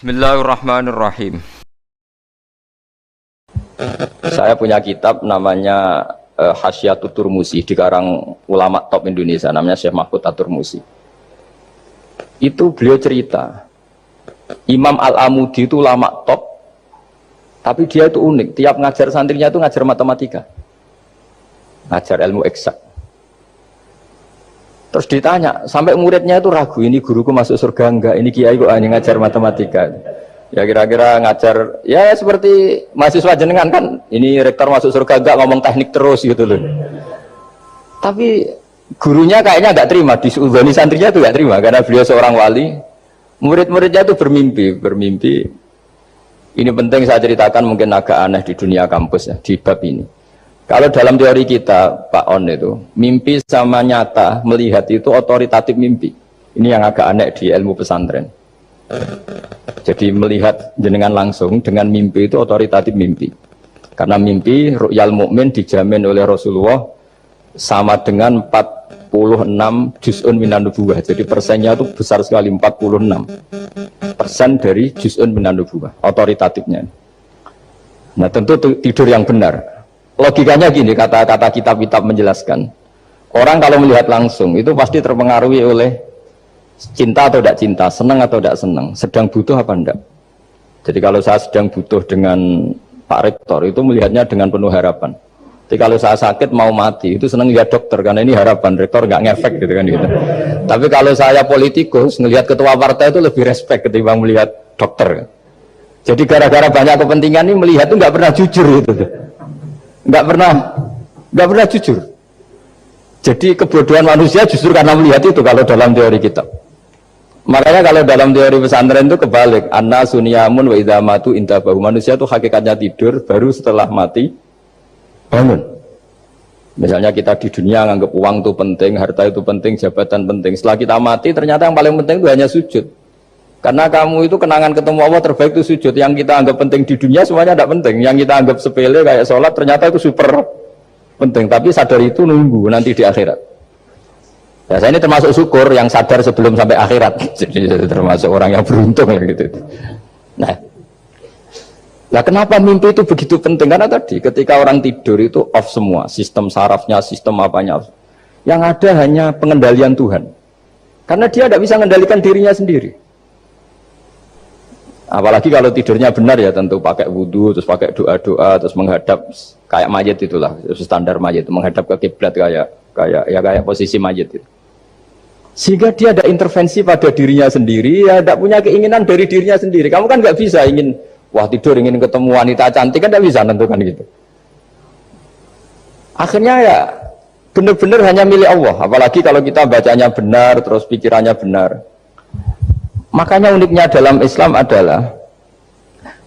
Bismillahirrahmanirrahim. Saya punya kitab namanya Hasyiatut Turmusi, dikarang ulama top Indonesia, namanya Syekh Mahfud At-Turmusi. Itu beliau cerita, Imam Al-Amudi itu ulama top, tapi dia itu unik. Tiap ngajar santrinya itu ngajar matematika, ngajar ilmu eksak. Terus ditanya, sampai muridnya itu ragu, ini guruku masuk surga enggak, ini kiai kok hanya ngajar matematika. Ya kira-kira ngajar, ya seperti mahasiswa jenengan kan, ini rektor masuk surga enggak, ngomong teknik terus gitu loh. Tapi gurunya kayaknya enggak terima, diudhoni santrinya itu enggak terima, karena beliau seorang wali. Murid-muridnya itu bermimpi. Ini penting saya ceritakan, mungkin agak aneh di dunia kampus ya, di bab ini. Kalau dalam teori kita, Pak On itu, mimpi sama nyata, melihat itu otoritatif mimpi. Ini yang agak aneh di ilmu pesantren. Jadi melihat jenengan langsung dengan mimpi itu otoritatif mimpi. Karena mimpi, ru'yal mukmin dijamin oleh Rasulullah sama dengan 46 juz'un minan nubuwah. Jadi persennya itu besar sekali, 46% dari juz'un minan nubuwah, otoritatifnya. Nah tentu tidur yang benar. Logikanya gini, kata-kata kitab-kitab menjelaskan. Orang kalau melihat langsung itu pasti terpengaruhi oleh cinta atau tidak cinta, senang atau tidak senang, sedang butuh apa enggak. Jadi kalau saya sedang butuh dengan Pak Rektor itu melihatnya dengan penuh harapan. Jadi kalau saya sakit mau mati itu senang lihat dokter karena ini harapan, Rektor nggak ngefek gitu kan gitu. Tapi kalau saya politikus ngelihat ketua partai itu lebih respect ketimbang melihat dokter. Jadi gara-gara banyak kepentingan ini melihat itu nggak pernah jujur gitu. Nggak pernah jujur. Jadi kebodohan manusia justru karena melihat itu kalau dalam teori kita. Makanya kalau dalam teori pesantren itu kebalik, anna sunyamun wa idza matu intabahu. Manusia itu hakikatnya tidur, baru setelah mati bangun. Misalnya kita di dunia nganggap uang itu penting, harta itu penting, jabatan penting. Setelah kita mati ternyata yang paling penting itu hanya sujud. Karena kamu itu kenangan ketemu Allah terbaik itu sujud. Yang kita anggap penting di dunia semuanya tidak penting. Yang kita anggap sepele kayak sholat ternyata itu super penting. Tapi sadar itu nunggu nanti di akhirat. Ya, saya ini termasuk syukur yang sadar sebelum sampai akhirat. Jadi termasuk orang yang beruntung ya gitu. Nah, kenapa mimpi itu begitu penting? Karena tadi ketika orang tidur itu off semua, sistem sarafnya, sistem apanya. Yang ada hanya pengendalian Tuhan. Karena dia tidak bisa mengendalikan dirinya sendiri. Apalagi kalau tidurnya benar ya tentu pakai wudhu, terus pakai doa-doa, terus menghadap kayak mayit itulah, standar mayit itu menghadap ke kiblat kayak posisi mayit itu. Sehingga dia ada intervensi pada dirinya sendiri, ya tidak punya keinginan dari dirinya sendiri. Kamu kan nggak bisa ingin wah tidur ingin ketemu wanita cantik kan tidak bisa tentukan gitu. Akhirnya ya benar-benar hanya milik Allah. Apalagi kalau kita bacanya benar, terus pikirannya benar. Makanya uniknya dalam Islam adalah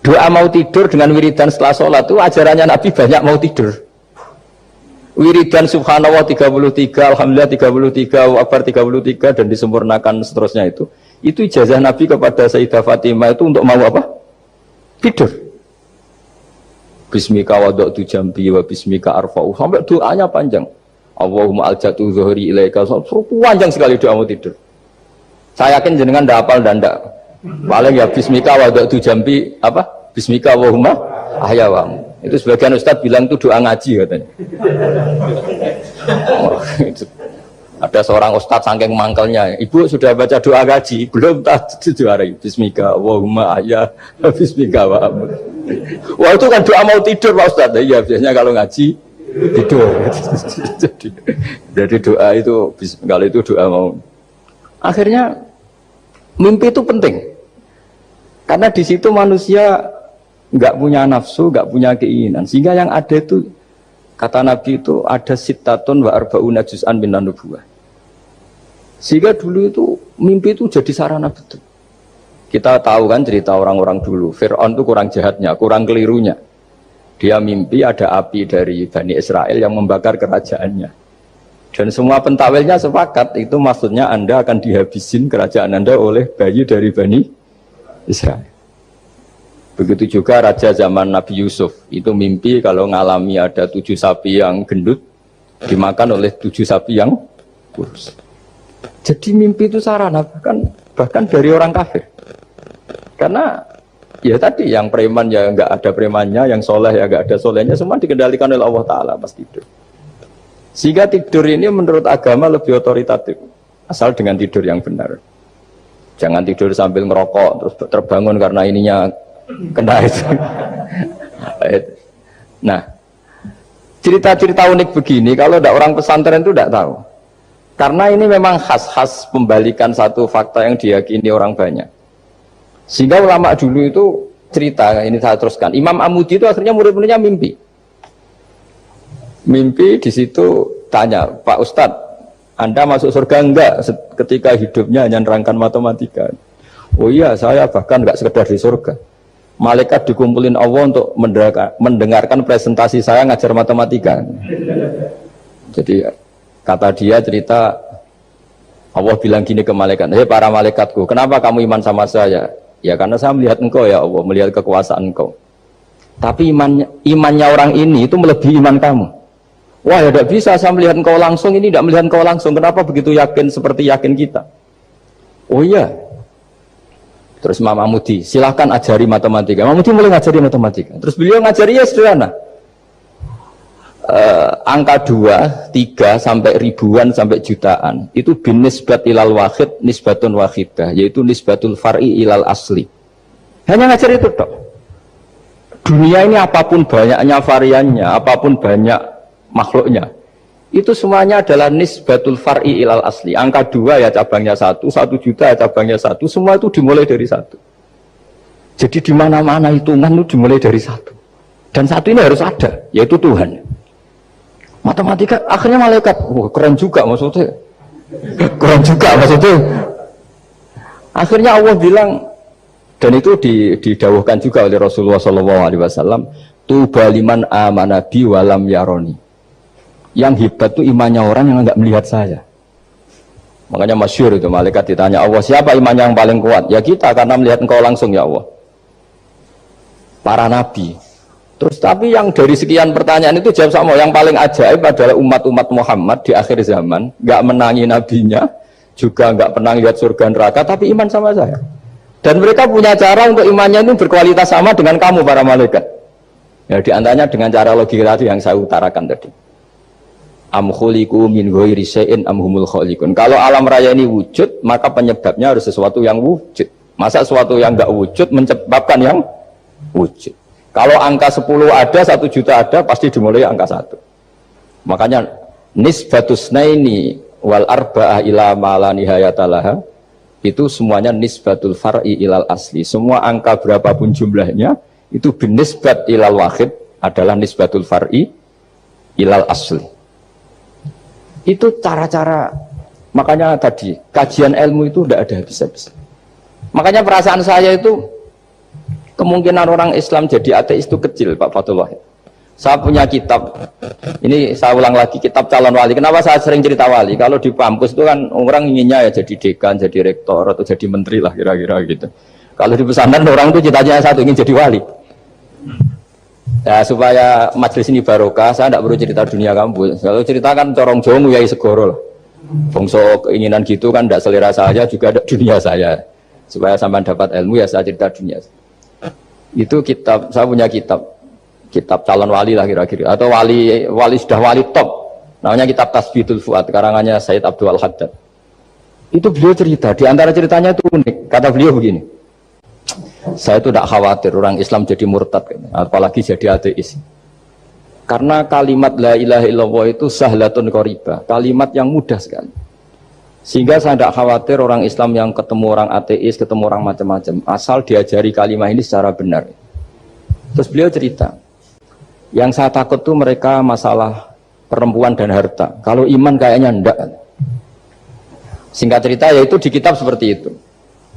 doa mau tidur dengan wiridan setelah sholat itu ajarannya Nabi banyak mau tidur. Wiridan subhanallah 33, alhamdulillah 33, wa akbar 33 dan disempurnakan seterusnya itu ijazah Nabi kepada Sayyidah Fatimah itu untuk mau apa? Tidur. Bismika wada'tu jambi wa bismika arfa'u, sampai doanya panjang. Allahumma aljatu zuhri ilaika, panjang sekali doa mau tidur. Saya yakin jenengan ndak hafal dan ndak. Paling ya bismika wada'tu jambi apa? Bismika Allahumma ahyawamu. Itu sebagian ustaz bilang itu doa ngaji katanya. Oh, itu. Ada seorang ustaz saking mangkelnya, ibu sudah baca doa ngaji? Belum, tak juara. Bismika Allahumma ahya, bismika wa amr. Wah itu kan doa mau tidur Pak Ustaz. Iya biasanya kalau ngaji tidur. jadi doa itu kalau itu doa mau. Akhirnya mimpi itu penting karena di situ manusia nggak punya nafsu, nggak punya keinginan, sehingga yang ada itu kata Nabi itu ada sittatun wa arba'una juz'an minan nubuwah. Sehingga dulu itu mimpi itu jadi sarana betul. Kita tahu kan cerita orang-orang dulu, Fir'aun itu kurang jahatnya, kurang kelirunya. Dia mimpi ada api dari Bani Israel yang membakar kerajaannya. Dan semua pentawilnya sepakat itu maksudnya Anda akan dihabisin kerajaan Anda oleh bayi dari Bani Israel. Begitu juga raja zaman Nabi Yusuf itu mimpi kalau ngalami ada 7 sapi yang gendut dimakan oleh 7 sapi yang kurus. Jadi mimpi itu sarana bahkan dari orang kafir. Karena ya tadi yang preman ya nggak ada premannya, yang soleh ya nggak ada solehnya, semua dikendalikan oleh Allah Ta'ala pas tidur. Sehingga tidur ini menurut agama lebih otoritatif, asal dengan tidur yang benar. Jangan tidur sambil ngerokok terus terbangun karena ininya kena itu. Nah, cerita-cerita unik begini kalau tidak orang pesantren itu tidak tahu. Karena ini memang khas-khas pembalikan satu fakta yang diyakini orang banyak. Sehingga ulama dulu itu cerita, ini saya teruskan. Imam Amudi itu akhirnya murid-muridnya mimpi. Mimpi di situ tanya, Pak Ustadz, Anda masuk surga enggak ketika hidupnya hanya nerangkan matematika? Oh iya, saya bahkan enggak sekedar di surga. Malaikat dikumpulin Allah untuk mendengarkan presentasi saya ngajar matematika. Jadi kata dia cerita, Allah bilang gini ke malaikat, hei para malaikatku, kenapa kamu iman sama saya? Ya karena saya melihat engkau ya Allah, melihat kekuasaan engkau. Tapi imannya orang ini itu melebihi iman kamu. Wah ya tidak bisa saya melihat engkau langsung, ini tidak melihat engkau langsung. Kenapa begitu yakin seperti yakin kita? Oh iya. Terus Imam Amudi, silahkan ajari matematika. Imam Amudi mulai ngajari matematika. Terus beliau ngajari ya sederhana. Angka 2, 3 sampai ribuan sampai jutaan itu bin nisbat ilal wahid nisbatun wahidah, yaitu nisbatul far'i ilal asli. Hanya ngajar itu dok. Dunia ini apapun banyaknya variannya, apapun banyak makhluknya, itu semuanya adalah nisbatul far'i ilal asli. Angka 2 ya cabangnya 1, 1 juta ya cabangnya 1, semua itu dimulai dari 1. Jadi di mana-mana hitungan itu dimulai dari 1. Dan 1 ini harus ada, yaitu Tuhan. Matematika akhirnya malaikat, wah keren juga maksudnya. Keren juga maksudnya. Akhirnya Allah bilang, dan itu didawuhkan juga oleh Rasulullah SAW, tuba liman amana bi walam yaroni. Yang hebat itu imannya orang yang enggak melihat saya. Makanya masyhur itu, malaikat ditanya Allah, siapa imannya yang paling kuat? Ya kita, karena melihat engkau langsung ya Allah. Para nabi. Terus tapi yang dari sekian pertanyaan itu jawab sama, yang paling ajaib adalah umat-umat Muhammad di akhir zaman, nggak menangi nabinya, juga nggak pernah lihat surga neraka, tapi iman sama saya. Dan mereka punya cara untuk imannya itu berkualitas sama dengan kamu para malaikat. Ya diantaranya dengan cara logika tadi yang saya utarakan tadi. Am khuliqu min ghairi syai'in am humul khaliqun. Kalau alam raya ini wujud, maka penyebabnya harus sesuatu yang wujud. Masa sesuatu yang nggak wujud menyebabkan yang wujud? Kalau angka 10 ada, 1 juta ada, pasti dimulai angka 1. Makanya nisbatus naini wal arba'ah ila ma la nihayatalaha, itu semuanya nisbatul far'i ilal asli. Semua angka berapapun jumlahnya itu binisbat ilal wahid adalah nisbatul far'i ilal asli. Itu cara-cara, makanya tadi kajian ilmu itu tidak ada habis-habis. Makanya perasaan saya itu kemungkinan orang Islam jadi ateis itu kecil, Pak Fatullah. Saya punya kitab, ini saya ulang lagi, kitab calon wali. Kenapa saya sering cerita wali? Kalau di kampus itu kan orang inginnya ya jadi dekan, jadi rektor, atau jadi menteri lah kira-kira gitu. Kalau di pesantren orang itu cita-citanya satu, ingin jadi wali. Ya supaya majelis ini barokah, saya tidak perlu cerita dunia kampus. Kalau ceritakan corong jomu ya segoro lah. Bongso keinginan gitu kan tidak selera saya, juga ada dunia saya. Supaya sampai dapat ilmu ya saya cerita dunia. Itu kitab, saya punya kitab calon wali lah kira-kira, atau wali sudah wali top, namanya kitab Tasbihul Fuad, karangannya Sayyid Abdul Al-Haddad. Itu beliau cerita, di antara ceritanya itu unik, kata beliau begini, saya itu tidak khawatir orang Islam jadi murtad, apalagi jadi ateis, karena kalimat la ilaha illallah itu sahlatun qoribah, kalimat yang mudah sekali. Sehingga saya tidak khawatir orang Islam yang ketemu orang ateis, ketemu orang macam-macam, asal diajari kalimat ini secara benar. Terus beliau cerita, yang saya takut tuh mereka masalah perempuan dan harta. Kalau iman kayaknya enggak. Singkat cerita, yaitu di kitab seperti itu.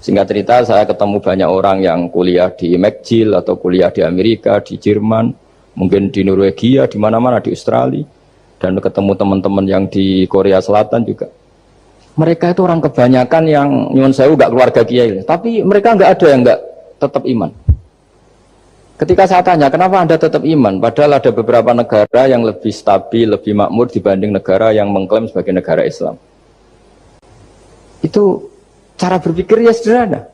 Singkat cerita, saya ketemu banyak orang yang kuliah di McGill atau kuliah di Amerika, di Jerman, mungkin di Norwegia, di mana-mana, di Australia, dan ketemu teman-teman yang di Korea Selatan juga. Mereka itu orang kebanyakan yang nyuwun sewu gak keluarga kiai, tapi mereka nggak ada yang nggak tetap iman. Ketika saya tanya, kenapa Anda tetap iman? Padahal ada beberapa negara yang lebih stabil, lebih makmur dibanding negara yang mengklaim sebagai negara Islam. Itu cara berpikir ya sederhana.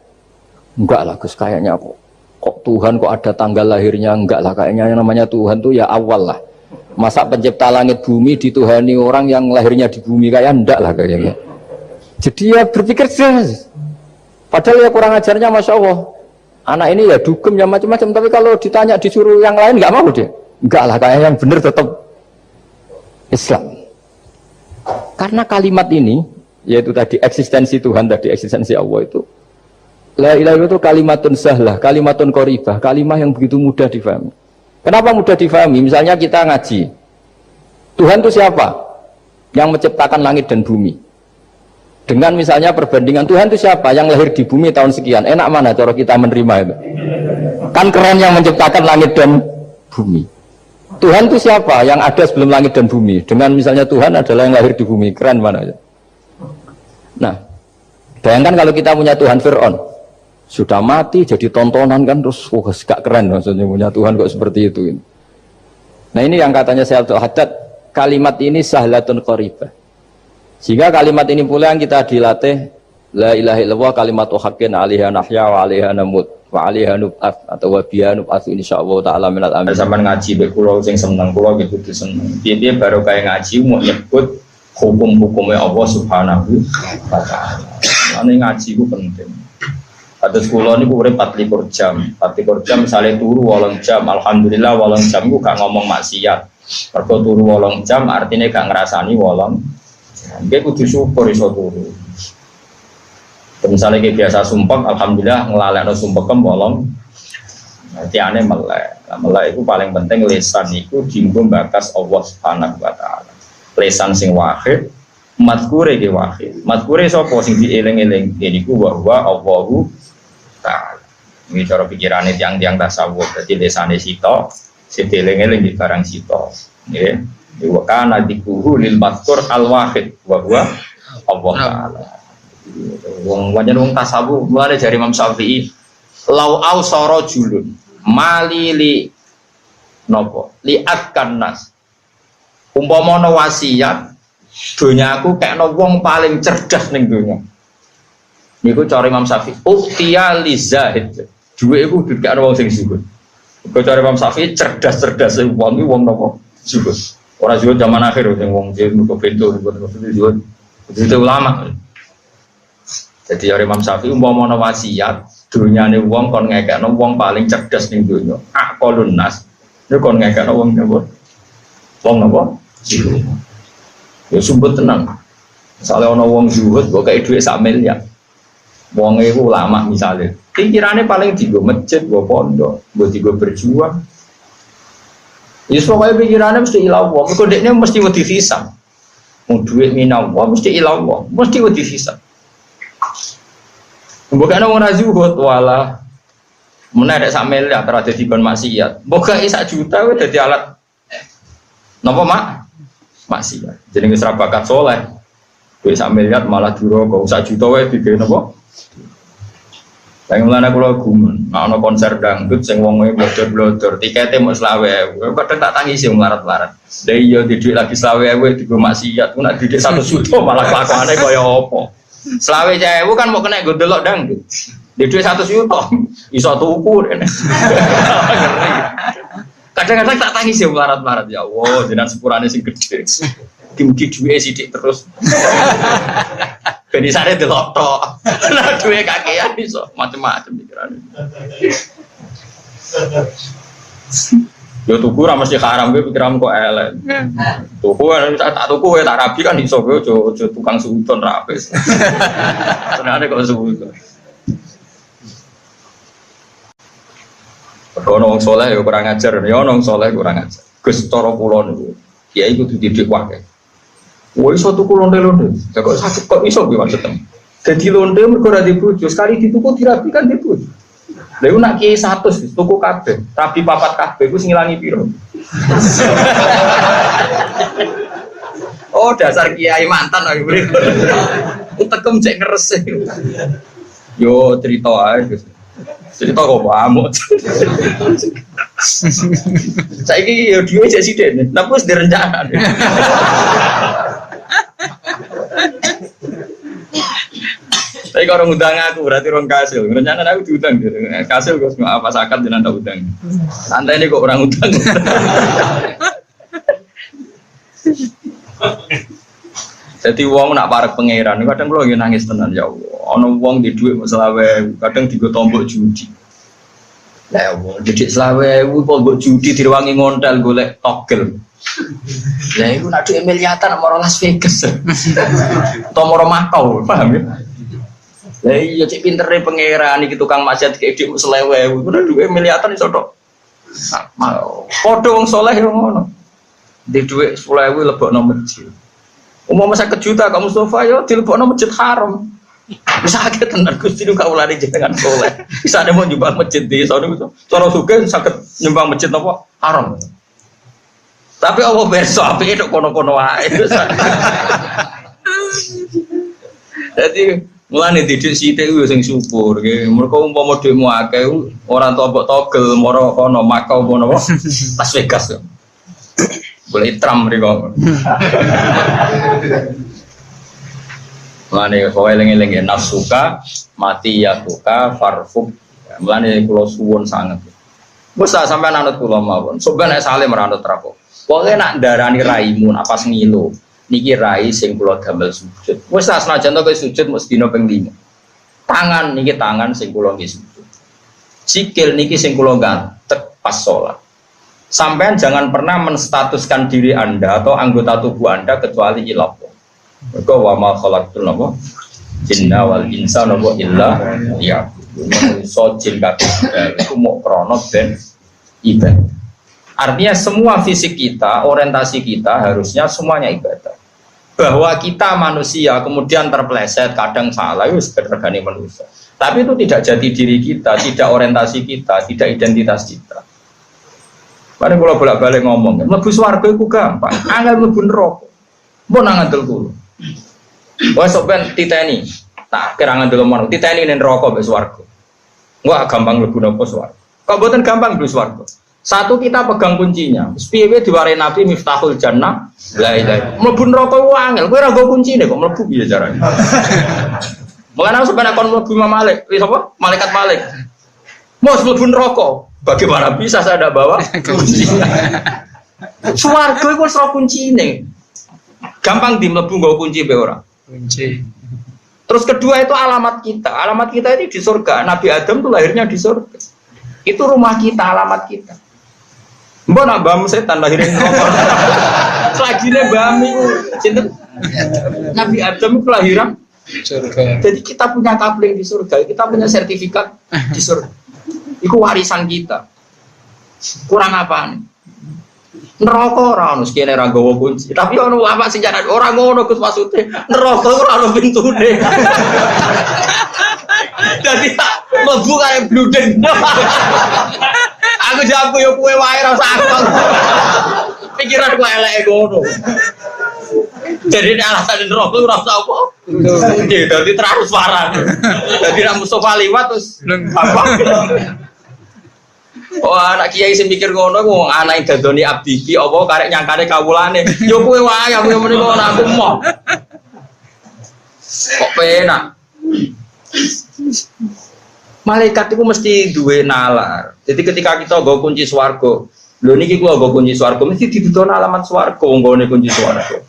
Enggak lah Gus, kayaknya kok Tuhan kok ada tanggal lahirnya, enggak lah, kayaknya yang namanya Tuhan tuh ya awal lah. Masa pencipta langit bumi dituhani orang yang lahirnya di bumi, kayak enggak lah kayaknya. Jadi ya berpikir jelas. Padahal ya kurang ajarnya Masya Allah. Anak ini ya dugem ya macam-macam, tapi kalau ditanya disuruh yang lain enggak mau dia. Enggak lah, kayak yang benar tetap Islam. Karena kalimat ini, yaitu tadi eksistensi Tuhan, tadi eksistensi Allah itu, la ilaha itu kalimatun sahlah, kalimatun qoribah, kalimah yang begitu mudah difahami. Kenapa mudah difahami? Misalnya kita ngaji, Tuhan itu siapa? Yang menciptakan langit dan bumi. Dengan misalnya perbandingan Tuhan itu siapa? Yang lahir di bumi tahun sekian. Enak mana cara kita menerima itu? Kan keren yang menciptakan langit dan bumi. Tuhan itu siapa? Yang ada sebelum langit dan bumi. Dengan misalnya Tuhan adalah yang lahir di bumi. Keren mana aja. Nah, bayangkan kalau kita punya Tuhan Fir'aun. Sudah mati jadi tontonan kan, terus gak keren maksudnya punya Tuhan kok seperti itu. Nah ini yang katanya Syekh Abdul Haddad, kalimat ini sahlatun qoribah. Sehingga kalimat ini pula yang kita dilatih, la ilaha illallah kalimatu haqqin 'alaiha nahya wa 'alaiha namut wa 'alaiha nub'ats atau wa biha nub'ats insyaallah taala minal amin. Sampeyan ngaji mek kula sing seneng kula gitu seneng. Piye-piye baru kaya ngaji mau nyebut hukum-hukumnya Allah Subhanahu wa taala. Ane ngaji ku penting. Kados kula niku urip 24 jam. 24 jam misale turu 8 jam, alhamdulillah 8 jam ku gak ngomong maksiat. Mergo turu 8 jam artinya gak ngrasani 8. Nggih kudu syukur iso turu. Misalnya kayak biasa sumpek, alhamdulillah ngelalekno sumpekem bolong. Tiane melek. Melek itu paling penting lisan itu dienggo bakas Allah Subhanahu wa taala. Lisan sing wahid, mazkure ge wahid. Mazkure sapa sing dieling-eling? Niku wa Allahu taala. Ini cara pikirane tiang-tiang tasawuf. Dadi lisane sita, sing dieling-eling di barang sita. Nggih. Wa kana dikuhu lil mazkur al wahid wa huwa Allah taala. Wong wong tasawuf mulane dari Imam Syafi'i lau ausara julun mali li nopo li atkan nas umpama ana wasiat donyaku kekno wong paling cerdas ning donya niku cara Imam Syafi'i uktiya li zahid duwe iku dikekno wong sing zuhud kok cara Imam Syafi'i cerdas-cerdas wong iki wong nopo zuhud ora zuhud zaman akhir sing wong mergo bento zuhud itu ulama. Jadi Imam Syafi'i umpama ana wasiat dunyane wong kon ngekekno wong paling cerdas ning donya. Aqalun nas. Nek kon ngekekno wong napa? Wong napa? Ya sumpet tenang. Misale ana wong zuhud kok kaya dhuwit 1 miliar. Wong iku ulama misale. Pikirane paling dienggo masjid, nggo pondok, nggo dienggo berjuang. Ya pokoke pikirane mesti ilang wong. Kok dekne mesti wedi hisab. Wong dhuwit minang wong mesti ilang wong, mesti wedi hisab. Bukan orang razuhut wala menarik sak miliar terus dadi kon maksiat. Bukan 1 juta wis dadi alat napa maksiat. Jenenge wis ra bakat saleh. Wis 1 miliar malah duraka 1 juta wae digawe napa? Lah mulane kula gumun, ana konser dangdut sing wong-wong blodor-blodor, tikete mung 20.000. Kadang tak tangisi melarat-larat. Lah iya di dhuwit lagi 20.000 digo maksiat, ku nek dhuwit 1 juta malah kelakuane kaya apa? 20.000 kan mau kena gue delok dangdut. Di duit 1 juta, iso tuku deh. Kadang-kadang tak tangis ya melarat-melarat ya Allah, jenengan sepurane sing gede. Di duit sidik terus. Ben isane delok tok. Lah duit kakean iso macam-macam pikirane. Yo tuku ra mesti haram kowe pikiran kok elek. Tuku tak tuku kowe tak rabi kan iso kowe aja tukang suudon ra apes. Senane kok suudon. Ono wong saleh yo kurang ajar, yo ono wong saleh kurang ajar. Gus cara kula niku, kiai kudu didik wae. Woi iso tuku londe-londe. Lah kok sakit kok iso kuwi maksudnya. Dadi londe mergo ra dibojo, sekali dituku dirabi kan dibojo. Lha iku nak kiai 100 tuku kabeh, rabi 4 kabeh iku sing ngilangi piro? Oh, dasar kiai mantan lho. Utekem cek ngeres. Yo cerita ae, Gus. Cerita kok amuk. Saiki yo dhewe cek sithik. Napa wis direncana. Tapi kalau ngundang aku berarti orang kasil. Rencana aku diundang. Kasil gue apa sakat dengan tak udang. Santai ini kok orang udang. Jadi wong nak parek pangeran, kadang kalau lagi nangis tenan ya Allah. Ono wong di duit selawe, kadang digo tombok judi. Ya Allah, jadi selawe, tombok judi direwangi ngontel golek togel. Ya itu nak duit miliatan mau Las Vegas, atau mau Makau, paham ya? Ya iya cek pinternya pangeran, ini tukang maksiat kayak di selawe, udah duit miliatan itu dok. Podo wong soleh yang ngono, di duit selawe lebok nomor masjid. Masa kejuta kamu Mustafa yo dilebokno masjid haram. Bisa akeh tenan Gusti nu kaulane jenengan soleh. Bisa ada mau nyumbang masjid di sono itu. Cara sugih saged nyumbang masjid napa? Haram. Tapi Allah berso apike tok kono-kono wae. Jadi mulane didik sithik yo sing syukur nggih. Mergo umpama dhekmu akeh ora tombok togel moro kono Makau apa napa? Las Vegas. Boleh Trump mereka. Mulane kowe eling-eling nafsuka mati ya tuka farfuk. Mulane kula suwun sanget. Wis sampean anut kula mawon. Sampeyan nek salim ranut rapo. Pokoke nak ndarani raimu apa ngilo. Niki rai sing kula damel sujud. Wis senajan to kowe sujud mesti dina ping 5. Tangan niki tangan sing kula nggih sujud. Sikil niki sing kula gantek pas salat. Sampean jangan pernah menstatuskan diri Anda atau anggota tubuh Anda kecuali ilah. Mergo wa ma khalaqtul napa jinna wal insa napa illa liya'budun. So jin kabeh iku mok krana ben ibadah. Artinya semua fisik kita, orientasi kita harusnya semuanya ibadah. Bahwa kita manusia kemudian terpeleset, kadang salah itu sekedar regane manusia. Tapi itu tidak jadi diri kita, tidak orientasi kita, tidak identitas kita. Mari kalau bolak-balik ngomong, mlebu swarga iku gampang, angel mlebu neraka. Mbok nang ngandel kulo. Wes sok ben titeni. Tak kira ngandel omong, titeni ning neraka mbek swarga. Enggak gampang mlebu napa swarga. Kok mboten gampang mlebu swarga. Satu kita pegang kuncinya. Piye diwarai Nabi Miftahul Jannah. La ilaha. Mlebu neraka ku angel, kowe ora nggo kuncine kok mlebu piye carane. Mengenai sebenarnya kon mlebu Imam Malik, sapa? Malaikat Malik. Mau mlebu neraka. Bagaimana bisa saya tidak bawa kunci? Swarga itu serah kunci ini. Gampang di mlebu nggawa kunci be ora? Kunci. Terus kedua itu alamat kita. Alamat kita ini di surga. Nabi Adam itu lahirnya di surga. Itu rumah kita, alamat kita. Mbok nak mbahmu setan lahirin neraka. Selagine mbahmu sinten? Nabi Adam itu lahiran surga. Jadi kita punya kapling di surga, kita punya sertifikat di surga. Iku warisan kita. Kurang apa nih? Neraka ora ono sekene ra nggawa kunci. Tapi ono apa sing jaran ora ngono Gus maksude. Neraka ora ono pintune. Dadi mlebu kaya bludeng. Aku jago yo kowe wae ra sakon. Pikiran kowe eleke ngono. Jadi alasan neraka ora usah apa. Nggih, dadi transparan. Dadi ra Mustofa liwat terus apa? Oh anak kiai sing mikir ngono wong anak dadoni abdi iki apa karek nyangkane kawulane. Yo kowe wae aku muni ngono aku moh. Kok penak. Malaikat itu mesti duwe nalar. Jadi ketika kita nggo kunci swarga, lho niki kula nggo kunci swarga mesti didudoni alamat swarga wong nggone kunci swarga.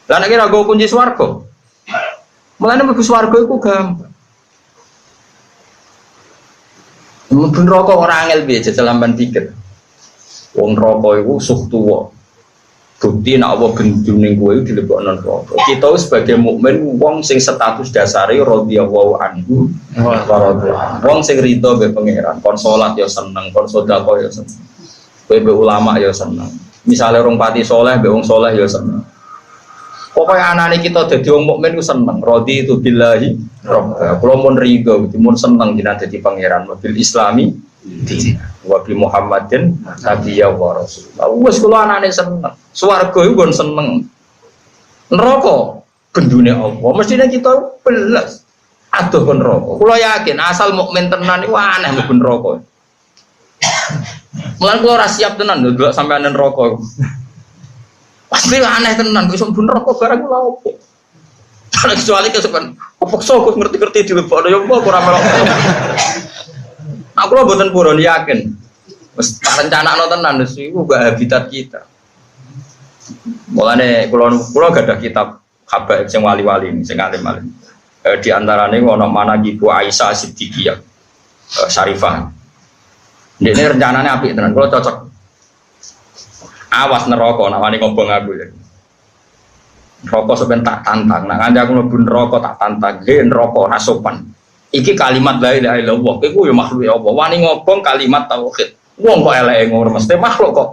Lah nek ora nggo kunci swarga. Mulane mlebu swarga iku gampang. Mungkin rokok orang angel biasa dalam pikir. Wong rokok itu suh tua. Bukti nak apa gendune kowe dilebokno rokok. Kita sebagai mukmin wong sing status dasare radhiyallahu anhu wa radhiyallahu. Wong sing rido be pangeran, kon salat ya seneng, kon sedekah ya seneng. Kowe be ulama ya seneng. Misale orang pati soleh be wong soleh ya seneng. Pokoknya anane kita dadi wong mukmin ku seneng. Radhi itu billahi rabb. Kula mun rido, mun seneng jenengan dadi pangeran bil Islami din. Wa bi Muhammadin nabiyya wa rasul. Wis kula anane seneng. Swarga iku nggon seneng. Neraka bendune apa? Mestine kita belas adoh kon neraka. Kula yakin asal mukmin tenan iku aneh mlebu neraka. Mulan kula ora siap tenan lho delok sampeyan neraka. Pasti aneh tenan, kok iso bener kok barang kula opo. Kecuali kesukaan, kepeksa aku ngerti-ngerti di lebok, ya apa kurang melok. Aku lo buatan buron yakin, rencana no tenan, itu gak habitat kita. Mulane kulo gak ada kitab habaib sing wali-wali ini, sing alim-alim. Di antaranya ono mana Ibu Aisyah Siddiqiyah Syarifah. Ini rencananya apik tenan, kulo cocok. Awas neraka nawani ngobong aku ya. Neraka sampeyan tak tantang, nak kanca aku mlebu neraka tak tantang, neraka ora sopan. Iki kalimat la ilaha illallah, iku ya makhluk ya Allah. Wani ngobong kalimat tauhid. Wong kok eleke ngono mesti makhluk kok.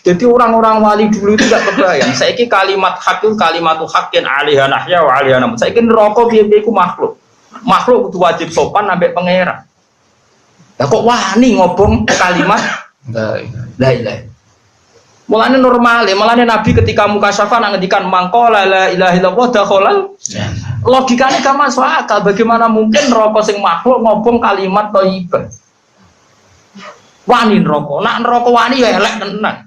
Jadi orang-orang wali dulu itu gak kebayang. Saiki kalimat hakul kalimatu haqqin 'alaiha nahya wa 'alaiha namut. Saiki neraka piye-piye iku makhluk. Makhluk kudu wajib sopan ambek pangeran. Lah kok wani ngobong kalimat la ilaha. Mulane normal, mulane Nabi ketika mukasyafah nang ngendikan mangqala la ilaha illallah dakhalal. Logikane gak masuk akal. Bagaimana mungkin neraka sing makhluk ngobong kalimat thayyibah? Wani neraka, nak neraka wani ya elek tenan.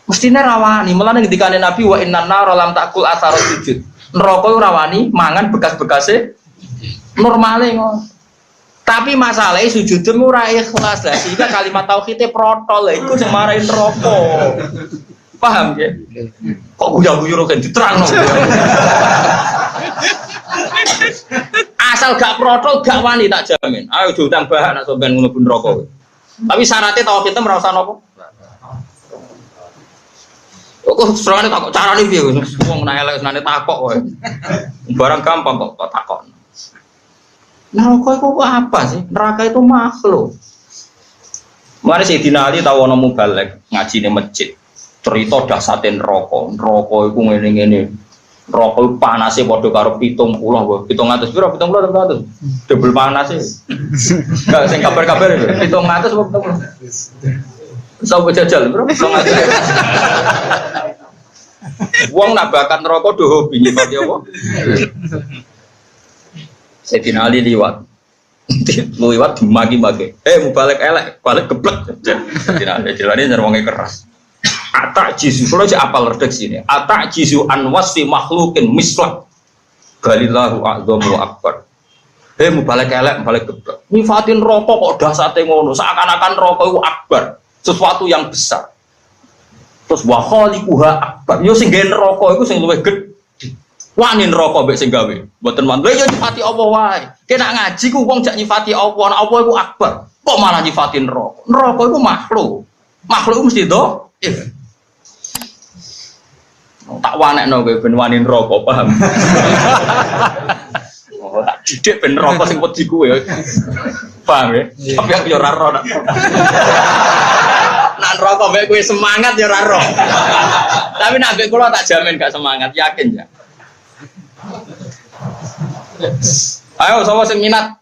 Mestinya rawani, mulane ngendikane Nabi wa innan nar lam takul athar sujud. Neraka ora wani mangan bekas-bekase normale ngono. Tapi masalahnya sujud ora ikhlas lah, sehingga kalimat tauhidnya protol iku sing marahin neraka. Paham ya? Kok guyu-guyu kan diterangno. Asal gak protol gak wani tak jamin. Ayo diutang bahan nek sampean ngono pun neraka. Tapi syaratnya tauhid itu merasa napa? Kok serangane takok carane piye wong nek elek senane takok wae. Barang gampang kok takok. Neraka itu apa sih? Neraka itu makhluk. Mari Sayyidina Ali tahu ana mubalek ngaji ning masjid. Cerita dahsate neraka. Neraka iku ngene-ngene. Neraka panase padha karo 70 wae. 700 piro? 70 double panase. Enggak sing kabar-kabar 700 apa 70. Sampai jajal bro. Wong nak bakat neraka do hobi nyifati apa? Sayyidina Ali liwat. Liwat dimaki-maki. Mubalek elek, balik geblek. Sayyidina Ali jelane nyerwonge keras. Atak jisu, kalau aja apal redaksi ini. Atak jisu anwasi makhlukin mislak. Galillahu a'zamu akbar. Mubalek elek, balik geblek. Nifatin rokok kok dahsate ngono. Seakan-akan rokok itu akbar. Sesuatu yang besar. Terus wa khaliquha akbar. Yo sing gawe neraka iku sing luwih gedhe. Wani neraka mbek sing gawe. Mboten mantu yo nyifati apa wae. Kena ngaji ku wong jak nyifati apa, ana apa iku akbar. Kok malah nyifati neraka? Neraka iku makhluk. Makhluk mesti do. Tak wanekno kowe ben wani neraka, paham? Oh, tak didik ben neraka sing wedi kuwe. Paham ya? Tapi aku yo ora ro. Nak neraka mbek kowe semangat yo ora ro. Tapi nek mbek kula tak jamin gak semangat, yakin ya. Ayo sama sing minat.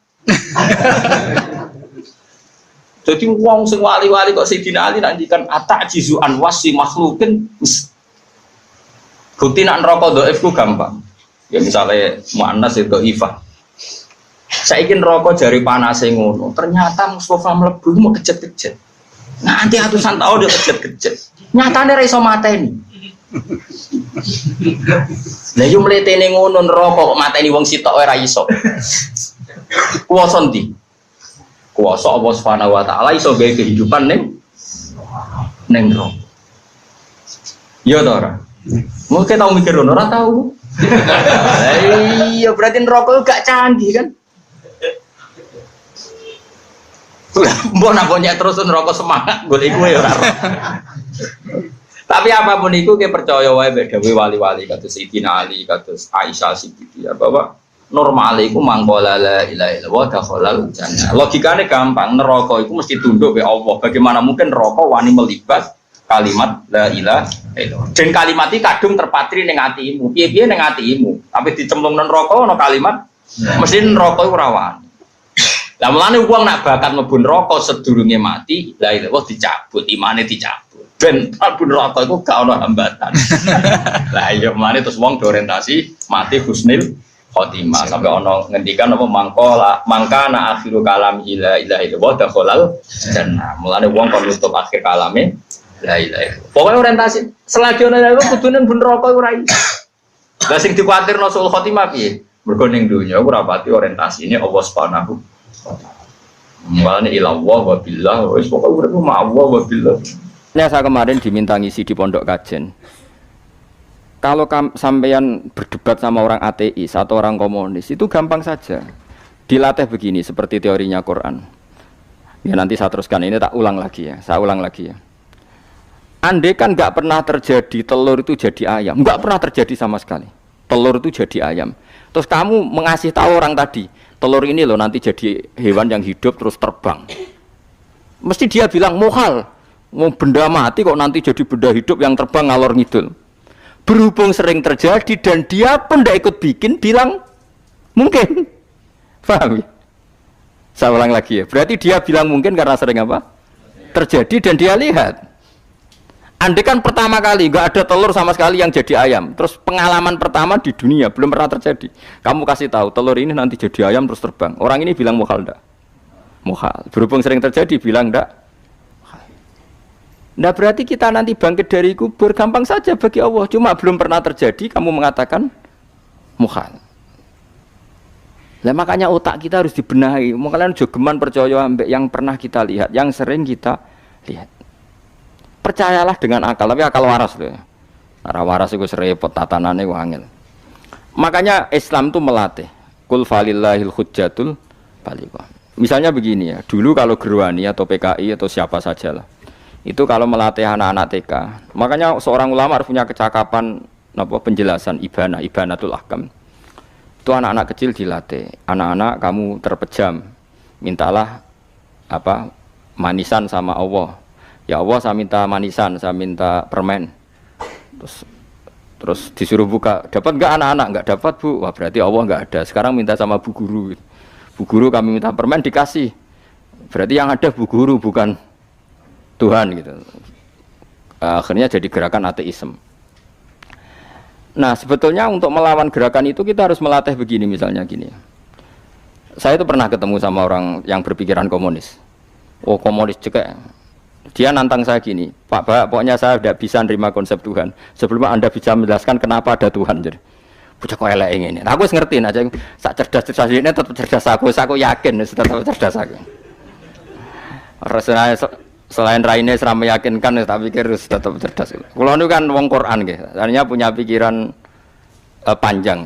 Jadi wong sing wali-wali kok Sayyidina Ali nak ngendikan atak jizu anwasi makhlukin. Bukti nak neraka dhaif ku gampang. Ya misalnya muannas itu ifah. Saiki neraka jari panase ngono. Ternyata Mustafa mlebu mau kejet-kejet. Nanti ratusan tahun dia kejet-kejet. Nyatane ra iso mateni. Lah yo mletene ngono neraka kok mateni wong sitok ora iso. Kuwasa ndi? Kuwasa Allah Subhanahu wa taala iso gawe kehidupan ning neraka. Yo to ora? Mungkin tau mikir ngono ora tau. Iya berarti neraka gak canggih kan? Mbok nak terus neraka semangat golek kowe ora. Tapi apapun itu kita percaya wae bedawi wali-wali kados Sayyidina Ali, kados Aisyah Siddiqiyah bahwa normal iku mangkola la ilaha illallah dakhalal jannah. Logikane gampang, neraka iku mesti tunduk be Allah. Bagaimana mungkin neraka wani melibat kalimat la ilaha illallah. Dan kalimat iki kadung terpatri ning atimu. Piye-piye ning atimu, tapi dicemplung nang neraka ana kalimat mesti neraka iku ora wani. Lah mulane wong nak bakat mlebu neraka sedurunge mati, la ilaha dicabut, imane dicabut. Ben pun rokok itu gak ada hambatan. Lah iya mana terus wong orientasi mati husnil khotimah sampai ono ngendikan apa mangkana akhiru kalam ila ilaha illallah dakhalal jannah. Mulane wong kon nutup akhir kalame La ilaha illallah. Pokoke orientasi selagi ana iku kudune ben neraka ora iso. Lah sing dikuwatirno sul khotimah piye? Mergo ning donya ora pati orientasine Allah Subhanahu wa taala. Mulane ilallah wa billah wis pokoke urip ma Allah wa billah. Saya kemarin diminta ngisi di pondok kajen. Kalau sampean berdebat sama orang ateis atau orang komunis itu gampang saja. Dilatih begini seperti teorinya Quran. Ya nanti saya teruskan ini tak ulang lagi ya. Saya ulang lagi ya. Andai kan nggak pernah terjadi telur itu jadi ayam, nggak pernah terjadi sama sekali. Telur itu jadi ayam. Terus kamu mengasih tahu orang tadi, telur ini loh nanti jadi hewan yang hidup terus terbang. Mesti dia bilang muhal, mau benda mati kok nanti jadi benda hidup yang terbang ngalor ngidul. Berhubung sering terjadi dan dia pun tidak ikut bikin, bilang mungkin. Paham ya? Saya ulang lagi ya. Berarti dia bilang mungkin karena sering apa? Terjadi dan dia lihat. Andai kan pertama kali nggak ada telur sama sekali yang jadi ayam, terus pengalaman pertama di dunia belum pernah terjadi. Kamu kasih tahu telur ini nanti jadi ayam terus terbang. Orang ini bilang muhal enggak? Muhal. Berhubung sering terjadi bilang enggak? Nah berarti kita nanti bangkit dari kubur gampang saja bagi Allah. Cuma belum pernah terjadi kamu mengatakan muhal. Nah makanya otak kita harus dibenahi. Kalian jogeman percaya yang pernah kita lihat, yang sering kita lihat. Percayalah dengan akal, tapi akal waras loh. Arah waras itu serempet tatanannya wangil. Makanya Islam itu melatih. Kul falillahil hujjatul balighah. Misalnya begini ya, dulu kalau Gerwani atau PKI atau siapa saja lah, itu kalau melatih anak-anak TK, makanya seorang ulama harus punya kecakapan penjelasan ibanatul ahkam. Itu anak-anak kecil dilatih. Anak-anak kamu terpejam, mintalah manisan sama Allah. Ya Allah saya minta manisan, saya minta permen. Terus disuruh buka, dapat enggak anak-anak? Enggak dapat bu, wah berarti Allah enggak ada. Sekarang minta sama bu guru. Bu guru kami minta permen dikasih. Berarti yang ada bu guru bukan Tuhan gitu. Akhirnya jadi gerakan ateisme. Nah sebetulnya untuk melawan gerakan itu kita harus melatih begini misalnya gini. Saya itu pernah ketemu sama orang yang berpikiran komunis. Oh komunis cekek. Dia nantang saya gini, Pak, pokoknya saya tidak bisa nerima konsep Tuhan sebelum Anda bisa menjelaskan kenapa ada Tuhan. Jadi, bocah kok elek ini. Nah, aku ngerti aja, sak cerdas ini tetap cerdas aku yakin tetap cerdas aku. Rasanya selain raine seram meyakinkan, tak pikir tetap cerdas. Kalau itu kan wong Quran, artinya punya pikiran panjang.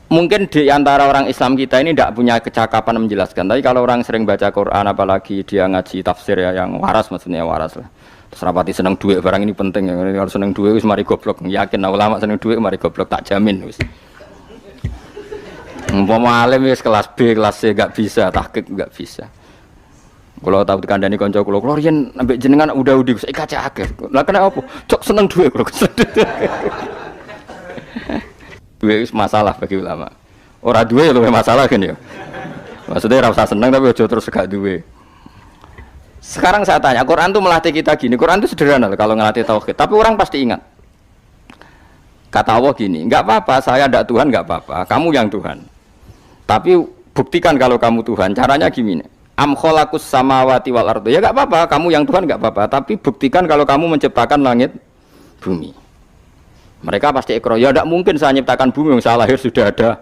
Mungkin di antara orang Islam kita ini tidak punya kecakapan menjelaskan. Tapi kalau orang sering baca Quran, apalagi dia ngaji tafsir ya, yang waras maksudnya waras lah. Terus rapati seneng duit, barang ini penting ya. Kalau seneng duit, mari goblok. Yakin ulama seneng duit, mari goblok, tak jamin. Umpama alim wis kelas B, kelas C gak bisa, tahqiq gak bisa. Kalau tahu kandhani kanca kula riyen ambek jenengan udah-udi saya kaca akeh. Lah kena apa? Cok seneng duit kula. Duit masalah bagi ulama. Orang duit lebih masalah kan ya. Maksudnya rasa senang tapi ojo terus gak duit. Sekarang saya tanya, Quran itu melatih kita gini. Quran itu sederhana kalau ngelatih tauhid. Tapi orang pasti ingat. Kata Allah gini, nggak apa-apa, saya tidak Tuhan nggak apa-apa. Kamu yang Tuhan. Tapi buktikan kalau kamu Tuhan. Caranya gini. Am khalaqus samawati wal ardi. Ya nggak apa-apa, kamu yang Tuhan nggak apa-apa. Tapi buktikan kalau kamu menciptakan langit, bumi. Mereka pasti ikrar, ya tidak mungkin saya menciptakan bumi, saya lahir sudah ada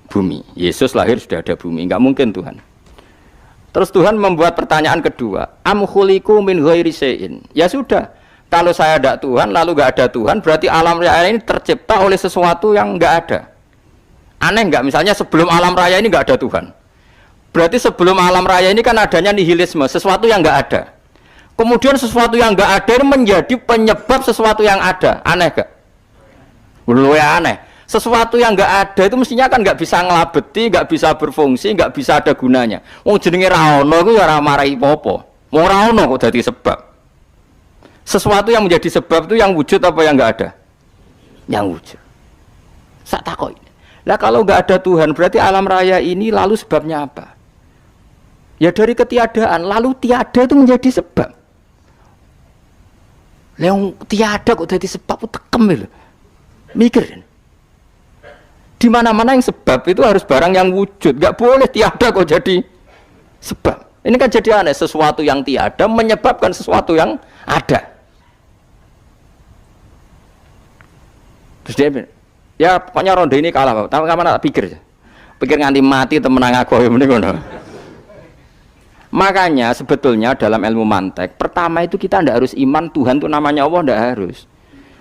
bumi. Yesus lahir sudah ada bumi, enggak mungkin Tuhan. Terus Tuhan membuat pertanyaan kedua, am khuliqu min ghairi syai'in. Ya sudah, kalau saya tidak Tuhan, lalu enggak ada Tuhan, berarti alam raya ini tercipta oleh sesuatu yang enggak ada. Aneh enggak? Misalnya sebelum alam raya ini enggak ada Tuhan. Berarti sebelum alam raya ini kan adanya nihilisme, sesuatu yang enggak ada. Kemudian sesuatu yang enggak ada ini menjadi penyebab sesuatu yang ada. Aneh enggak? Luwe aneh. Sesuatu yang enggak ada itu mestinya kan enggak bisa ngelabeti, enggak bisa berfungsi, enggak bisa ada gunanya. Wong jenenge ra ono iku ya ora marai apa-apa. Wong ra ono kok dadi sebab. Sesuatu yang menjadi sebab itu yang wujud apa yang enggak ada? Yang wujud. Sak takoki. Lah kalau enggak ada Tuhan, berarti alam raya ini lalu sebabnya apa? Ya dari ketiadaan, lalu tiada itu menjadi sebab. Lah tiada kok dadi sebab tekem lho. Mikir. Di mana-mana yang sebab itu harus barang yang wujud, nggak boleh tiada kok jadi sebab. Ini kan jadi aneh, sesuatu yang tiada menyebabkan sesuatu yang ada. Terus dia ya pokoknya ronde ini kalah, Pak. Tapi kapan tak pikir aja. Pikir nganti mati temenang aku ya mending ngono. Makanya sebetulnya dalam ilmu mantek, pertama itu kita tidak harus iman Tuhan itu namanya Allah, tidak harus.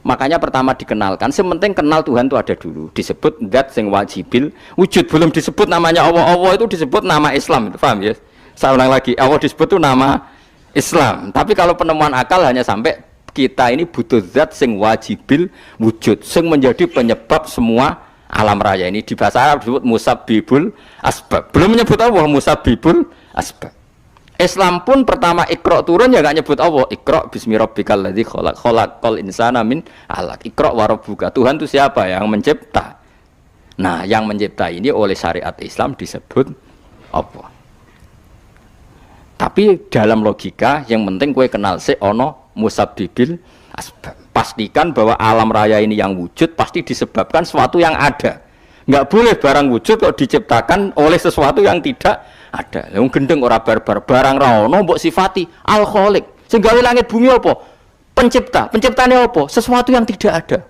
Makanya pertama dikenalkan, sementing kenal Tuhan itu ada dulu. Disebut zat sing wajibil wujud, belum disebut namanya Allah. Allah itu disebut nama Islam, itu paham ya? Saya ulang lagi, Allah disebut itu nama Islam. Tapi kalau penemuan akal hanya sampai kita ini butuh zat sing wajibil wujud, sing menjadi penyebab semua alam raya ini. Di bahasa Arab disebut musabbibul asbab. Belum menyebut Allah musabbibul asbab. Islam pun pertama Iqra turun ya gak nyebut Allah. Iqra bismi rabbikal ladzi khalaq, khalaqal insana min 'alaq. Iqra wa rabbuka. Tuhan itu siapa? Yang mencipta. Nah, yang mencipta ini oleh syariat Islam disebut Allah. Tapi dalam logika yang penting kowe kenal sik ono musabbibil asbab. Pastikan bahwa alam raya ini yang wujud pasti disebabkan sesuatu yang ada. Enggak boleh barang wujud kok diciptakan oleh sesuatu yang tidak ada. Yang gendeng ora barbar, barang ra ono mbok sifati al-khaliq. Sing gawe langit bumi apa? Pencipta. Penciptane apa? Sesuatu yang tidak ada.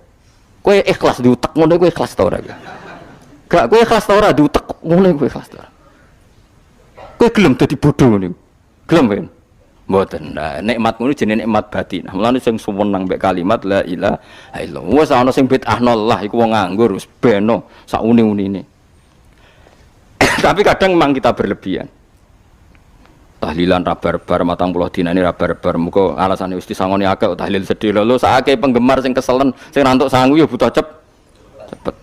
Kowe ikhlas diutek ngono kowe ikhlas ta ora? Gak kowe ikhlas ta ora diutek ngono kowe ikhlas ta ora? Kowe gelem dadi bodho ngene. Gelem kan? Mboten. Nah, nikmat ngono jenenge nikmat batin. Mulane sing suwenang mbek kalimat la ilaha illallah. Wes ana sing bid'ahno Allah iku wong nganggur wis beno sak uni-unine. Tapi kadang memang kita berlebihan. Tahlilan rabar-bar 40 dinane rabar-bar muga alasane wis disangoni akeh tahlil sedih lho sakake penggemar sing keselen sing rantuk sangu ya butuh cepet.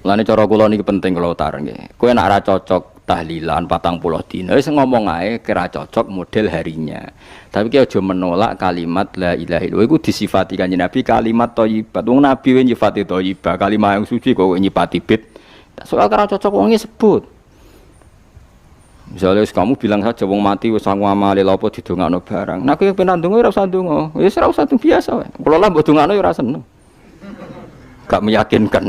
Lane cara kula niki penting kula utar nggih. Kowe nek ora cocok tahlilan 40 dina wis ngomong ae kira cocok model harinya. Tapi ki aja menolak kalimat la ilaha illallah iku disifati Kanjeng Nabi kalimat thayyibat. Wong Nabi wis nyifati thayyibah, kalimat yang suci kok nyifati bid. Soal kira cocok wong sebut. Misalnya kamu bilang saja wong mati wis sangu amale lha apa didongakno barang. Nek kowe pengen ndonga ora usah ndonga. Wis ora usah biasa wae. Kula lah mbok dongakno ya ora seneng. Gak meyakinkan.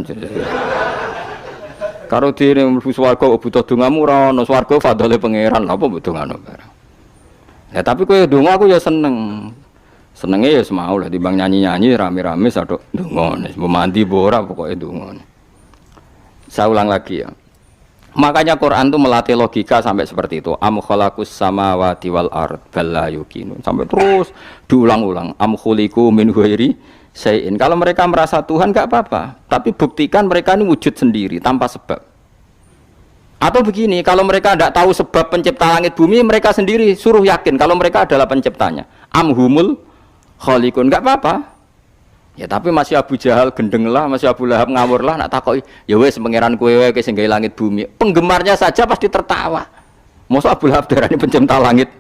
Karo dene mlebu swarga butuh dongamu ora ono swarga fadhole pangeran lha apa mbok dongano barang. Ya tapi kowe donga aku ya seneng. Senenge ya semau lah timbang nyanyi-nyanyi rame-rame sadok donga. Mbok mandi mbok ora pokoke donga. Saya ulang lagi ya. Makanya Quran itu melatih logika sampai seperti itu. Am khalaqus samawati wal ard bal la yuqinun. Sampai terus diulang-ulang. Am khuliqu min ghairi syai'in. Kalau mereka merasa Tuhan enggak apa-apa, tapi buktikan mereka ini wujud sendiri tanpa sebab. Atau begini, kalau mereka tidak tahu sebab pencipta langit bumi, mereka sendiri suruh yakin kalau mereka adalah penciptanya. Am humul khaliqun. Enggak apa-apa. Ya tapi masih Abu Jahal gendeng lah, masih Abu Lahab ngawur lah, nak takoki, ya wes pangeran kowe wae sing gawe langit bumi. Penggemarnya saja pasti tertawa. Mosok Abu Lahab darani pencipta langit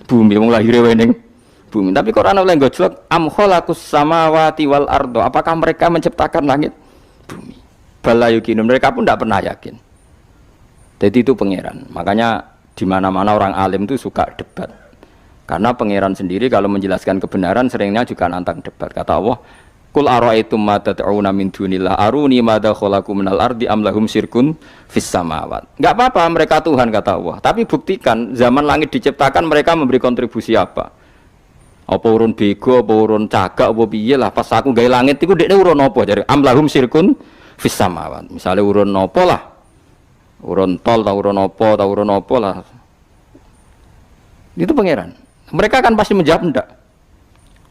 bumi, wong lahire wae ning bumi. Tapi Quran oleh gojlok am khalaqus samawati wal ardo. Apakah mereka menciptakan langit bumi? Bala yuqinun, mereka pun tidak pernah yakin. Jadi itu pangeran. Makanya di mana-mana orang alim itu suka debat. Karena pangeran sendiri kalau menjelaskan kebenaran seringnya juga nantang debat. Kata Allah, Qul ara'aytum ma tad'una min dunillah aruni madza khalaqu minal ardi am lahum syirkun fis samawat. Enggak apa-apa mereka Tuhan kata Allah, tapi buktikan zaman langit diciptakan mereka memberi kontribusi apa? Apa urun bego, apa urun cagak, apa piye lah pas aku gawe langit iku dekne urun apa jare am lahum syirkun fis samawat. Misale urun apa lah? Urun tol ta urun apa lah. Itu pangeran. Mereka kan pasti menjawab enggak.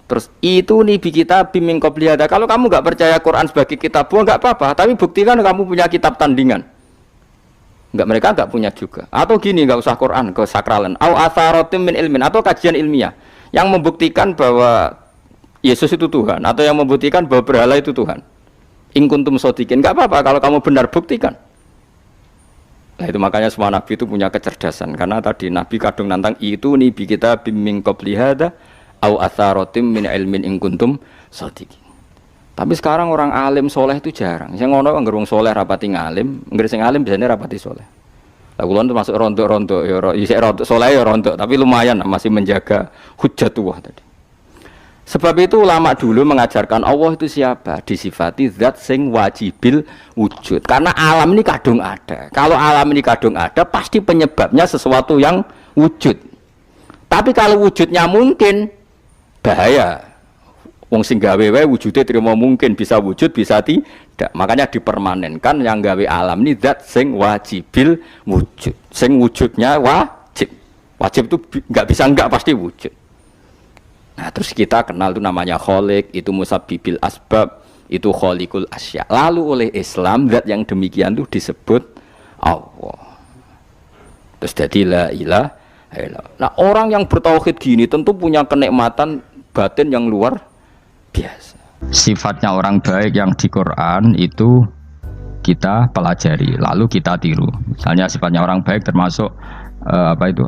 Terus itu nih kita bimbing qobliyada. Kalau kamu nggak percaya Quran sebagai kitab buah nggak apa-apa, tapi buktikan kamu punya kitab tandingan. Nggak, mereka nggak punya juga. Atau gini, nggak usah Quran, ke sakralan. Au atharotim min ilmin, atau kajian ilmiah yang membuktikan bahwa Yesus itu Tuhan, atau yang membuktikan bahwa berhala itu Tuhan. In kuntum shodiqin, nggak apa-apa kalau kamu benar buktikan. Nah itu makanya semua nabi itu punya kecerdasan, karena tadi nabi kadung nantang itu nih kita bimbing qobliyada au atharotim min ilmin in kuntum shodiqin. Tapi sekarang orang alim soleh itu jarang. Sing ngono anggere wong soleh rapati ngalim, anggere sing alim biasanya rapati soleh. Lah kula termasuk rontok-rontok ya isih rontok soleh ya rontok, tapi lumayan masih menjaga hujjatullah tadi. Sebab itu ulama dulu mengajarkan Allah itu siapa? Disifati zat sing wajibil wujud. Karena alam ini kadung ada. Kalau alam ini kadung ada, pasti penyebabnya sesuatu yang wujud. Tapi kalau wujudnya mungkin, bahaya. Wong sing gawe wae wujude terima mungkin, bisa wujud, bisa tidak. Makanya dipermanenkan yang gawe alam ini zat sing wajibil wujud. Sing wujudnya wajib. Wajib itu nggak bisa enggak, pasti wujud. Nah, terus kita kenal itu namanya Khaliq, itu musabbibil asbab, itu Khaliqul asya. Lalu oleh Islam zat yang demikian itu disebut Allah. Terus jadi la ilaha illallah. Nah, orang yang bertauhid gini tentu punya kenikmatan batin yang luar biasa. Sifatnya orang baik yang di Quran itu kita pelajari, lalu kita tiru. Misalnya sifatnya orang baik termasuk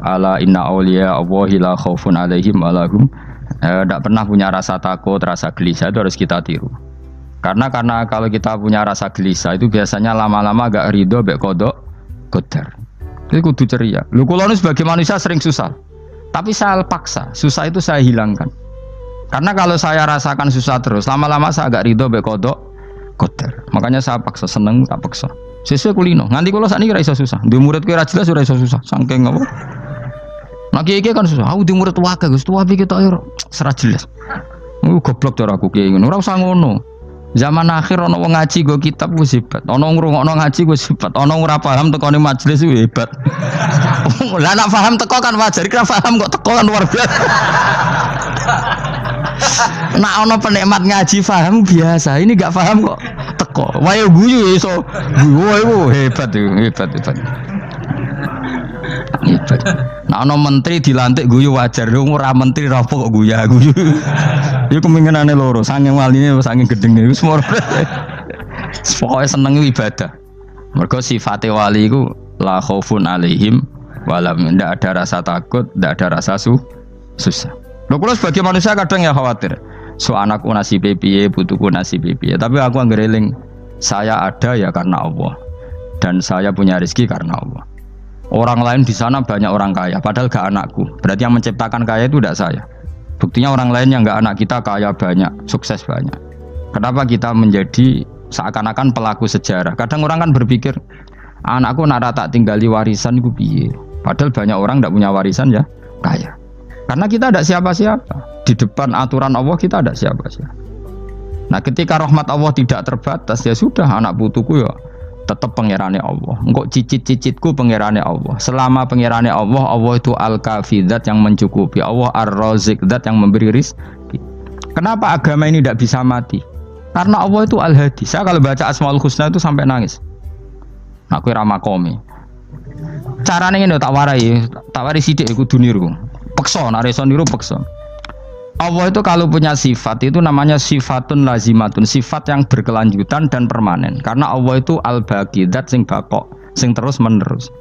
ala inna auliya Allahi la khaufun alaihim wa lahum tidak pernah punya rasa takut, rasa gelisah, itu harus kita tiru. Karena kalau kita punya rasa gelisah itu biasanya lama-lama agak ridho, bek kodok, qadar. Jadi kudu ceria. Lu kalau sebagai manusia sering susah, tapi saya paksa, susah itu saya hilangkan. Karena kalau saya rasakan susah terus, lama-lama saya agak ridho, bek kodok, qadar. Makanya saya paksa, seneng tak paksa. Sesuai kulino. Nganti kalau saat ini rasa susah. Di murid kira jelas sudah susah. Sangking apa? Nah kiai kan susah, aku di murid wakil, Gus tua pikir tak ayo serah jelas. Goblok cara aku kiai ngono, ora usah ngono. Zaman akhir ono wong ngaji go kitab wis hebat, ono ngrungokno ngaji wis hebat, ono ora paham tekone majelis wis hebat. Lah nek paham teko kan wajar, kira paham kok teko kan luar biasa. Nak ono penikmat ngaji paham biasa, ini gak paham kok teko. Wae guyu iso. Guyu hebat. Nah, ono menteri dilantik guyu wajar, ora menteri rapo kok guyu. Iku kemungkinane loro, saking waline saking gedenge wis moro. Pokoke seneng ibadah. Mergo sifate wali iku la khaufun alaihim walam, ndak ada rasa takut, ndak ada rasa susah. Lho kula sebagai manusia kadang ya khawatir. So anakku nasibe piye, putuku nasibe piye. Tapi aku anggere eling, saya ada ya karena Allah. Dan saya punya rezeki karena Allah. Orang lain di sana banyak orang kaya, padahal gak anakku. Berarti yang menciptakan kaya itu tidak saya. Buktinya orang lain yang gak anak kita kaya banyak, sukses banyak. Kenapa kita menjadi seakan-akan pelaku sejarah? Kadang orang kan berpikir, anakku nak tak tinggali warisan ku piye. Padahal banyak orang tidak punya warisan ya kaya. Karena kita ada siapa-siapa. Di depan aturan Allah kita ada siapa-siapa. Nah ketika rahmat Allah tidak terbatas, ya sudah anak putuku ya tetap pengirannya Allah. Engkau cicit-cicitku pengirannya Allah. Selama pengirannya Allah, Allah itu al-kafi, zat yang mencukupi. Allah ar-razik, zat yang memberi rizki. Kenapa agama ini tidak bisa mati? Karena Allah itu al-hadi. Saya kalau baca Asmaul Husna itu sampai nangis. Aku ramakomi. Caranya ini tak warai sidik kudu niru. Peksa, nareso niru peksa. Allah itu kalau punya sifat itu namanya sifatun lazimatun, sifat yang berkelanjutan dan permanen. Karena Allah itu al-baqi, zat sing bakok, sing terus menerus.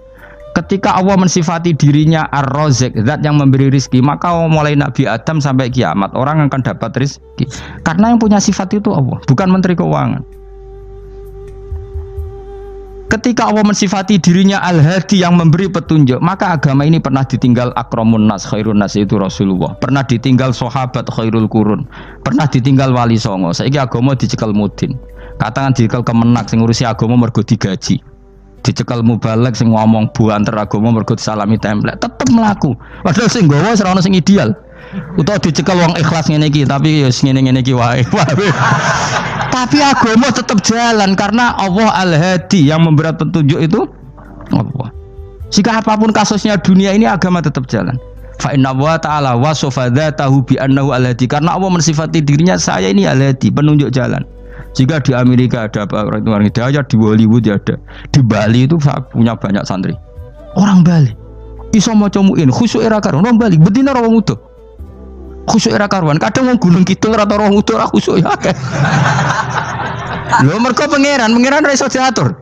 Ketika Allah mensifati dirinya ar-razik, zat yang memberi rizki, maka mulai Nabi Adam sampai kiamat orang akan dapat rizki. Karena yang punya sifat itu Allah, bukan menteri keuangan. Ketika Allah mensifati dirinya al-hadi yang memberi petunjuk, maka agama ini pernah ditinggal akramun nas, khairun nas itu Rasulullah, pernah ditinggal sahabat khairul qurun, pernah ditinggal wali songo. Saiki agama dicekel mudin. Katakan dicekel kemenak sing ngurusi agama mergo digaji. Dicekel mubalek sing ngomong buanter agama mergo disalami template, tetep mlaku. Padahal sing nggawa ora ono sing ideal. Utawa dicekel wong ikhlas ngene iki, tapi ya ngene-ngene iki wae. Tapi agama tetap jalan karena Allah al-hadi yang memberi petunjuk itu Allah. Jika apapun kasusnya dunia ini agama tetap jalan. Fa inna wa ta'ala wasofa dzatahu bi annahu al-hadi, karena Allah mensifati dirinya saya ini al-hadi, penunjuk jalan. Jika di Amerika ada orang hidayah, di Hollywood ada, di Bali itu punya banyak santri. Orang Bali iso maca muin khusyuk era karo orang Bali bedina ora mutu. Khusyuk era karuan, kadang wong gunung kidul rata roh utuh ora khusyuk ya akeh. Lho mergo pangeran ora iso diatur.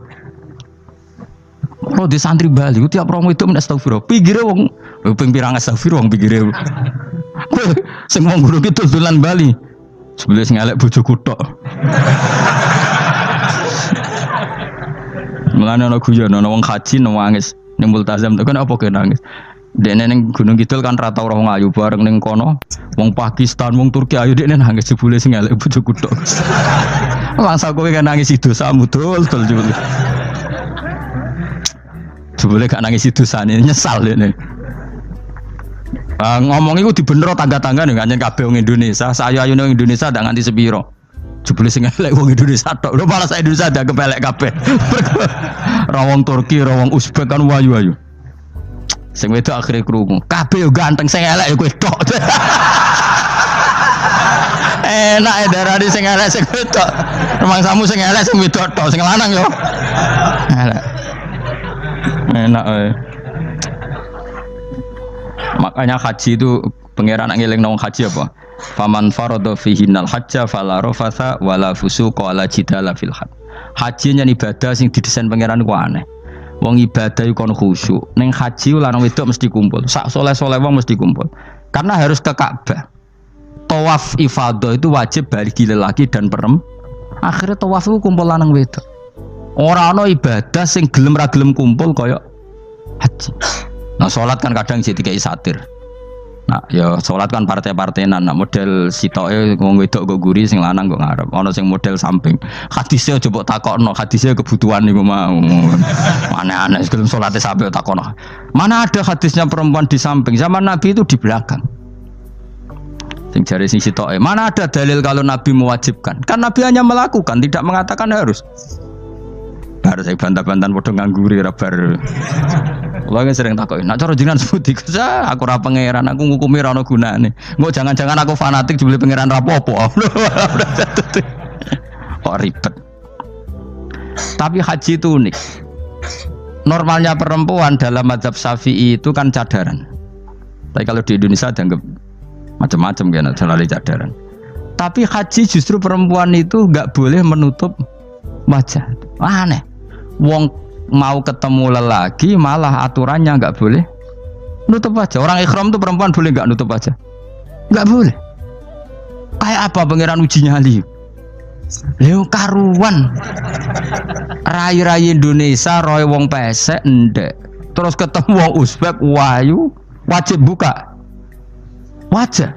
Oh di santri Bali ku tiap romo itu men astagfirullah. Pikire wong ping pirang astagfirullah wong pikire. Sing wong gunung kidul dolan Bali. Sebelum ngelek bojoku tok. Mulane ana guyon ana wong haji nangis ning multazam tekan apa ke nangis. Dene ning Gunung Kidul kan rata orang ayu bareng ning kono. Wong Pakistan, wong Turki ayu dene nangis jebule sing elek bojoku tok. Langsung kowe kan nangis dosamu dol jebule. Jebule gak nangis dosane nyesal dene. Ngomong iku dibenero tangga-tangga nih kanjen kabeh wong Indonesia. Sayu-ayune wong Indonesia ndak nganti sepiro. Jebule sing elek wong Indonesia tok. Lho malah sak Indonesia ndak kepelek kabeh. Ra wong Turki, ra wong Uzbek kan wayu-ayu. Sing wedok akhire krungu. Kabeh yo ganteng sing elek yo kowe tok. Enak e darani sing elek sing wedok. Rumangsamu sing elek sing wedok tok, sing lanang yo. Elek. Enak e. Makanya haji itu pangeran ngeling nang haji apa? Faman farada fihinnal hajja fala rafatha wala fusuqa wala jidala fil hajj. Haji nya ibadah sing didesain pangeran ku aneh. Wong ibadah iku kon khusyuk. Ning haji lanang wedok mesti kumpul. Sak soleh-soleh wong mesti kumpul. Karena harus ke Ka'bah. Tawaf ifadah itu wajib bagi lelaki dan perempuan. Akhirnya tawaf itu kumpul lanang wedok. Ora ana ibadah sing gelem ra gelem kumpul kaya haji. Nah sholat kan kadang jadi kayak satir. Nah ya sholat kan partai-partainan. Nah model sitoke wong wedok go guri sing lanang go ngarep. Ana sing model samping. Hadise aja mbok takokno, hadise kebutuhan niku mau. Aneh-aneh sebelum sholatnya sampai takokno. Mana ada hadisnya perempuan di samping? Zaman Nabi itu di belakang. Sing jare sing sitoke. Mana ada dalil kalau Nabi mewajibkan? Kan Nabi hanya melakukan, tidak mengatakan harus. Bar saya bantah-bantahan padha ngangguri ra bar. Kula sering takoki, nek cara jenengan sebuti aku ora pangeran, aku ngukumi ra ono gunane. Engko jangan-jangan aku fanatik jebule pangeran ra apa-apa. Kok ribet. Tapi haji itu unik. Normalnya perempuan dalam mazhab Syafi'i itu kan cadaran. Tapi kalau di Indonesia dianggap macam-macam kan, selalu cadaran. Tapi haji justru perempuan itu enggak boleh menutup wajah. Aneh. Wong mau ketemu lelaki malah aturannya nggak boleh nutup wajah. Orang ikhram tuh perempuan boleh nggak nutup wajah? Nggak boleh. Kayak apa pangeran uji nyali? Leo karuan. Rai-rai Indonesia, roy wong pesek ndek. Terus ketemu wong Uzbek wayu wajib buka wajah.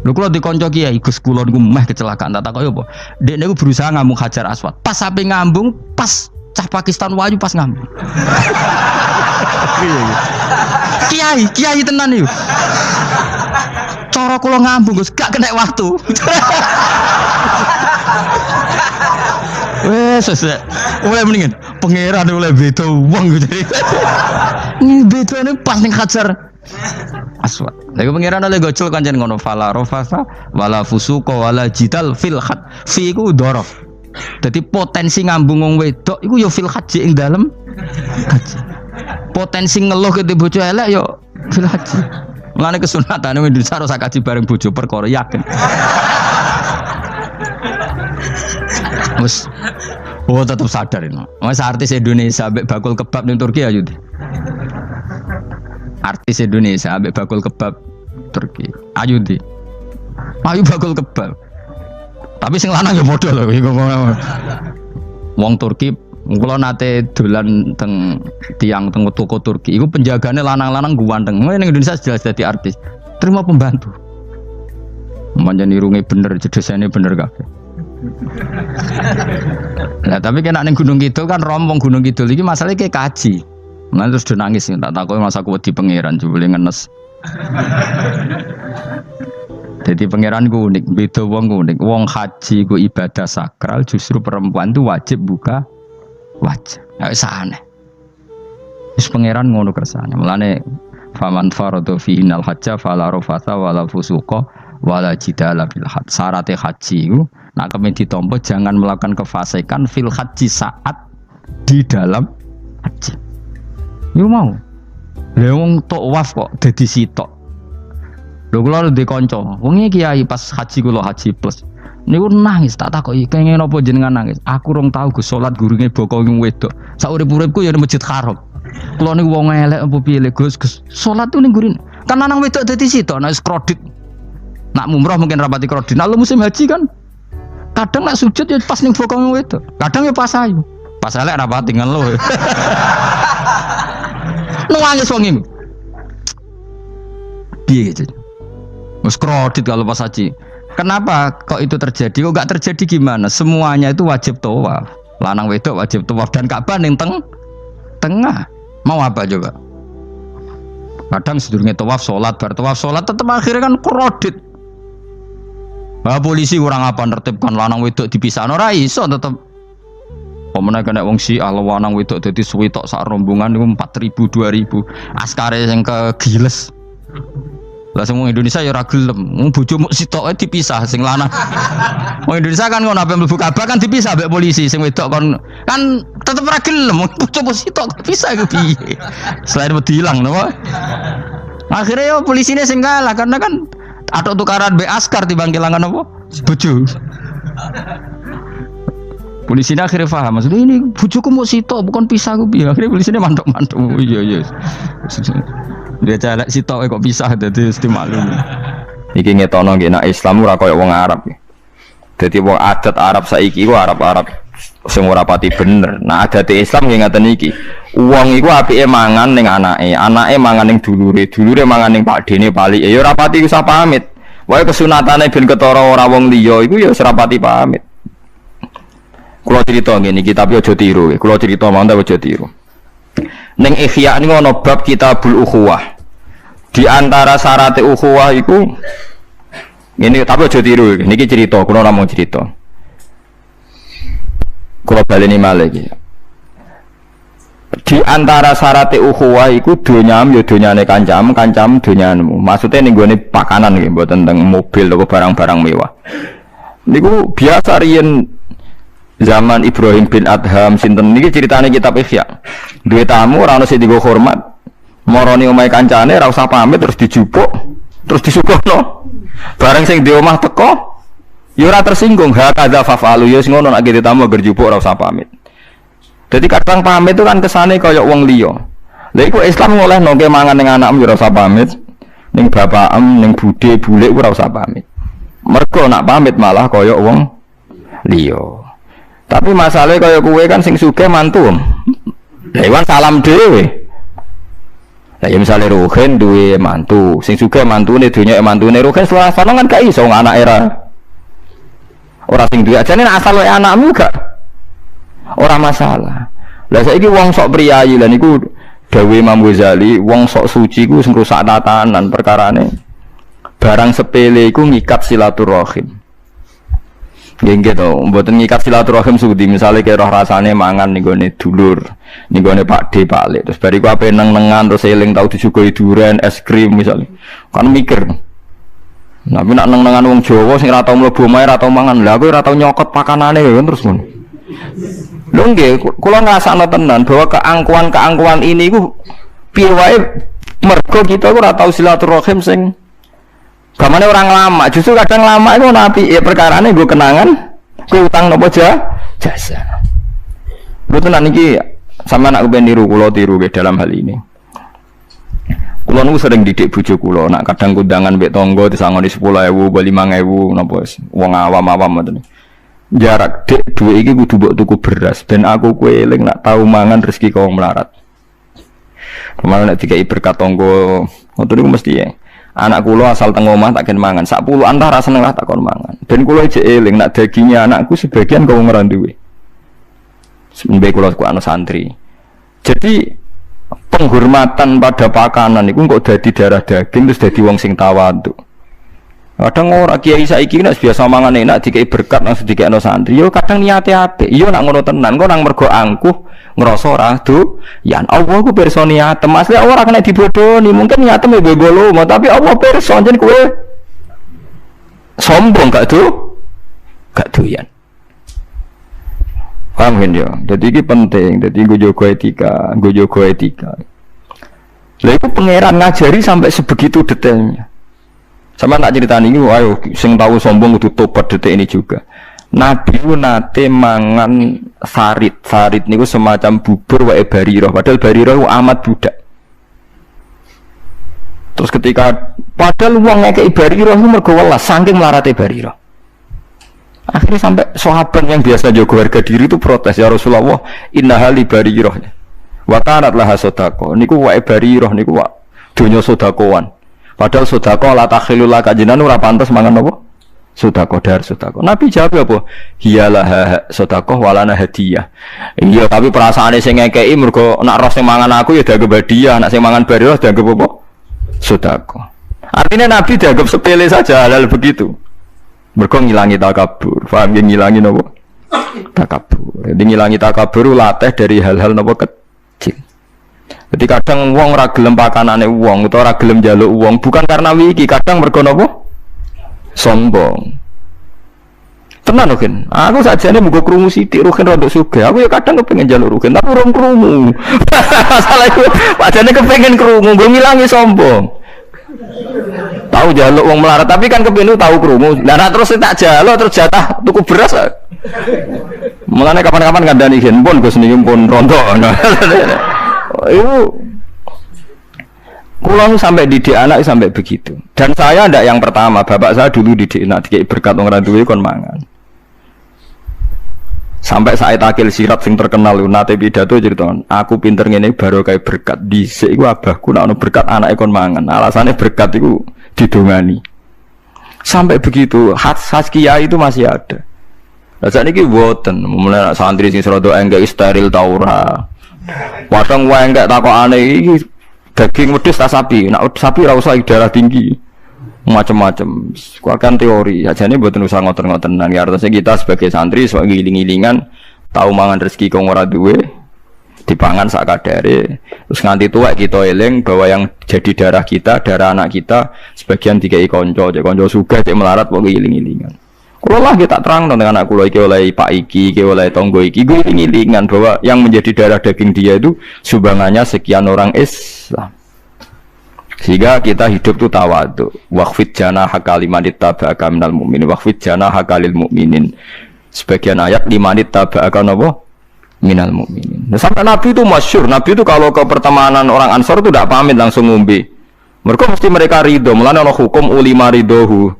Lho kula dikonco kiai Gus kula niku meh kecelakaan tak takoki apa. Dek niku berusaha ngambung Hajar Aswad. Pas sampe ngambung, pas cah Pakistan wayu pas ngambung. Kiai tenan niku. Cara kula ngambung Gus gak kena waktu. Wes oleh mendingan pangeran oleh beda wong gitu. Ini bedane pas ning Hajar Aswad. Lagi pangeran oleh gocol kanjen ngono fala rafasa wala fusuqa wala jidal fil hajj. Fi iku dhorof. Dadi potensi ngambung wong wedok iku ya fil haji ing dalem haji. Potensi ngeluh ke bojo elek ya fil haji. Mulane kesunatane Indonesia harus kaji bareng bojo perkara yakin. Wes tetap sadar ini. Mas artis Indonesia ambek bakul kebab ning Turki ayo. Artis Indonesia ambek bakul kebab Turki. Ayo di. Ayo bakul kebab. Tapi sing lanang ya padha lho iku. Wong Turki kula nate dolan teng tiang teng toko Turki. Iku penjagane lanang-lanang guanteng. Ning Indonesia jelas dadi artis. Terima pembantu. Manjan irunge bener, jedesane bener kabeh. Nah tapi kena ning Gunung Kidul kan rombong Gunung Kidul iki masalahnya kayak kaji. Nah terus dia nangis tak takoki masa aku wedi pangeran jebule ngenes. Jadi pangeran ku unik, beda wong unik. Wong haji ku ibadah sakral, justru perempuan itu wajib buka wajah. Ya wis aneh. Wis pangeran ngono kersane. Mulane faman farada fihinal hajja fala rafatha wala fusuqa wala jidala fil hajj. Syarat haji iku nak kemen ditampa jangan melakukan kefasikan fil haji saat di dalam haji. Yo mau. Lah wong tawaf kok dadi sitok. Lho kula ndek kanca, wong iki kiai pas haji kula haji plus. Niku nangis tak takoki, kenging napa jenengan nangis? Aku rong tau Gus salat gurunge boko wong wedok. Sak urip-uripku ya ning Masjid Haram. Kula niku wong elek apa piye le Gus? Salat tuh ning gurine. Kan lanang wedok dadi sitok nek kredit. Nak mumrah mungkin rapati kredit. Nah musim haji kan kadang nak sujud ya pas ning boko wong wedok. Kadang ya pas ayu. Pas elek rapati ngeluh. Nangis wong iku. Piye gitu. Wis kredit kalau pas haji. Kenapa kok itu terjadi? Kok enggak terjadi gimana? Semuanya itu wajib tawaf. Lanang wedok wajib tawaf dan Ka'bah ning tengah. Mau apa coba? Kadang sedurunge tawaf salat, bar tawaf salat tetep akhirnya kan kredit. Bah polisi kurang apa nertibkan lanang wedok dipisahno ora iso tetep. Pemene kena wong Syiah lanang wedok dadi suwitok sak rombongan niku 4.000 2.000. Askare sing kegiles. Lah semua Indonesia ya ora gelem. Bojomu sitoke dipisah sing lanang. Wong Indonesia kan ngono ape mlebu Ka'bah kan dipisah mbek polisi sing wedok kan tetep ora gelem. Bojomu sitok dipisah iku piye? Selain wedi ilang napa? Akhirnya yo polisine sing kalah karena kan atau tukaran be askar timbang kelangan apa? Bojo. Polisinya akhirnya paham maksudnya ini bojoku mau sitok bukan pisah aku piye. Akhirnya polisinya mantuk-mantuk. Oh, iya. Dia celek sitok kok pisah dadi mesti maklum. Iki ngetono nggih nek Islam ora kaya wong Arab. Dadi wong adat Arab saiki iku Arab-Arab sing ora pati bener. Nah adate Islam nggih ngaten iki. Wong iku apike mangan ning anake mangan ning dulure mangan ning pakdene palike ya ora pati usah pamit. Wae kesunatane ben ketara ora wong liya iku ya ora pati pamit. Kula crita ngene iki tapi aja tiru. Kula crita mawon ta aja tiru. Ning Ihya niku ana bab Kitabul Ukhuwah. Di antara syarat ukhuwah iku ngene tapi aja tiru. Niki cerita, kula namung cerita. Kula baleni malih iki. Di antara syarat ukhuwah iku donyam ya donyane kancam donyanmu. Maksudnya ning gone pakanan nggih mboten teng mobil atau barang-barang mewah. Niku biasa riyen zaman Ibrahim bin Adham sinten niki ceritane kitab Ihya. Duwe tamu ora ono sing digo hormat. Marani omahe kancane ora usah pamit terus dijupuk, terus disuguhno. Bareng sing di omah teko ya ora tersinggung. Hakadza fafalu ya sing ngono nek kita tamu agar jupuk ora usah pamit. Jadi kadang pamit itu kan kesane kaya wong liya. Lha iku Islam ngolehno ke mangan ning anakmu ya ora usah pamit. Ning bapakmu, ning budhe bulik ora usah pamit. Mergo nak pamit malah kaya wong liya. Tapi masalahnya kaya kowe kan sing sugih mantu. Lah iwan salam dhewe. Lah ya misale Ruhin duwe mantu, sing sugih mantune dunyake mantune Ruhin selawasane kan gak iso anak era. Ora sing duwe ajane asal wae anakmu gak ora masalah. Lah saiki wong sok priyayi lan iku dawuh Imam Ghazali, wong sok suci ku sing rusak tatanan perkarane. Barang sepele iku ngikat silaturahim. Nggih to, mboten ngikat silaturahim sudi misale kaya roh rasane mangan ning gone dulur, ning gone Pakde Paklik. Terus bariku ape neng-nengan terus eling tau disuguhi duren, es krim misale. Kan mikir. Tapi nak neng-nengan wong Jawa sing ora tau mlebu omahe ora tau mangan. Lah aku ora tau nyokot pakanane kan terus ngono. Lho nggih, kula ngrasakno tenan bahwa keangkuhan ini iku piye wae mergo kita ora tau silaturahim sing gamane orang lama, justru kadang lama itu nabi ya perkarane gue kenangan, gue utang nopo jasa. Betul niki sama anak gue niru kulo tiru ke dalam hal ini. Kulo nu sering didik bujuk kulo, nak kadang kundangan bek tonggo disangoni 10.000, 5.000, nopo wong awam-awam ngoten. Jarak dek dua iki kudu mbok tuku beras, ben aku kowe eling nak tahu mangan rezeki kau melarat. Kemarin nak dikai berkat tonggo, ngoten niku mesti ya. Anak kulo asal teng omah tak ken mangan. Sak puluhan ta rasane lah tak kon mangan. Ben kulo jek eling nak dagingnya anakku sebagian kau ora duwe. Sembe kulo ku ana santri. Jadi penghormatan pada pakanan iku kok dadi darah daging terus dadi wong sing tawadhu. Kadang ora kiai saiki nek biasa mangan enak dikei berkat nang sedikekno santri. Yo kadang niate apik. Yo nak ngono tenan kok nang mergo angkuh ngrasa ora yan Allah ku pirsa niatem. Asli ora kena dibodoni. Mungkin niatem bebolo, tapi Allah pirsa jen kowe sombong gak doyan. Paham kan yo? Dadi iki penting. Dadi nggo jaga etika. Lha iku pangeran ngajari sampai sebegitu detailnya. Sama tak ceritani ini, ayo sing tahu sombong kudu tobat detik ini juga. Nabi nate mangan sarit niku semacam bubur wae Barirah, padahal Barirah amat budak. Terus ketika padahal wong ngekeki Barirah itu mergo welas saking melarate Barirah. Akhirnya sampai sahabat yang biasa jaga harga diri itu protes, ya Rasulullah, inna hali Barirah. Wa kanat laha sedekah. Niku wae barirah niku wa donya sedekahan. Padahal sedekah la takhilul kajinan ora pantes mangan apa? Sedekah dar sedekah. Nabi jawab apa? Hiyalah sedekah walana hadiah. Iya, tapi perasaane sing ngekeki mergo nek roh sing mangan aku ya dianggap hadiah, nek sing mangan barirah dianggap apa? Sedekah. Artinya Nabi dianggap sepele saja hal begitu. Mergo ngilangi takabur. Paham ya ngilangi napa? Takabur. Jadi ngilangi takabur latih dari hal-hal napa kecil. Jadi kadang wong ora gelem pakanane wong utawa ora gelem njaluk wong bukan karena wiki, kadang mergo napa? Sombong. Tenan lho kan. Aku sajane muga krungu sithik Ruhin rodok sugih. Aku ya kadang kepengin njaluk Ruhin tapi urung krungu. Masalah iku padane kepengin krungu, nggo ngilangi sombong. Tahu jaluk wong melarat tapi kan kepengin tahu krungu. Lah terus tak jaluk terus jatah tuku beras. Mulane kapan-kapan ngandani handphone Gus niki pun rontok. Itu pulang sampai didik anak sampai begitu. Dan saya ndak yang pertama, bapak saya dulu didik anak dikai berkat orang duwe kon mangan. Sampai Said Akil Sirab sing terkenal nate pidato cerita, aku pinter ngene baru kayak berkat dhisik iku abahku nek ono berkat anake kon mangan. Alasannya berkat iku didongani. Sampai begitu, khas kiai itu masih ada. Lah sakniki mboten, mulai santri sing serodo enggak steril ta ora. Watang wae enggak takokane iki daging wedhus ta sapi. Nek sapi ora usah darah tinggi. Macam-macam. Kuakan teori. Ajane mboten usah ngoten-ngotenan. Ya artinya kita sebagai santri sok ngiling-ngilingan tahu mangan rezeki kang ora duwe dipangan sak kadare. Terus nganti tuwek kita eling bahwa yang jadi darah kita, darah anak kita sebagian dikai kanca, cek kanca sugih, cek melarat kok ngiling-ngilingan. Kulo lah kita terang dengan anak kulo iki oleh Pak iki oleh tonggo iki ngiling-ngilingan bahwa yang menjadi darah daging dia itu sumbangannya sekian orang Islam. Sehingga kita hidup tuh tawadhu. Waqfid janaha kalimanit taba'aka minal mu'minin. Waqfid janaha kalil mu'minin. Sebagian ayat limanit taba'aka napa? Minal mu'minin. Nah, sampai Nabi itu masyhur. Nabi itu kalau ke pertemanan orang Ansor itu tidak pamit langsung ngombe. Mereka mesti mereka ridho. Mulane ana hukum ulima ridhohu.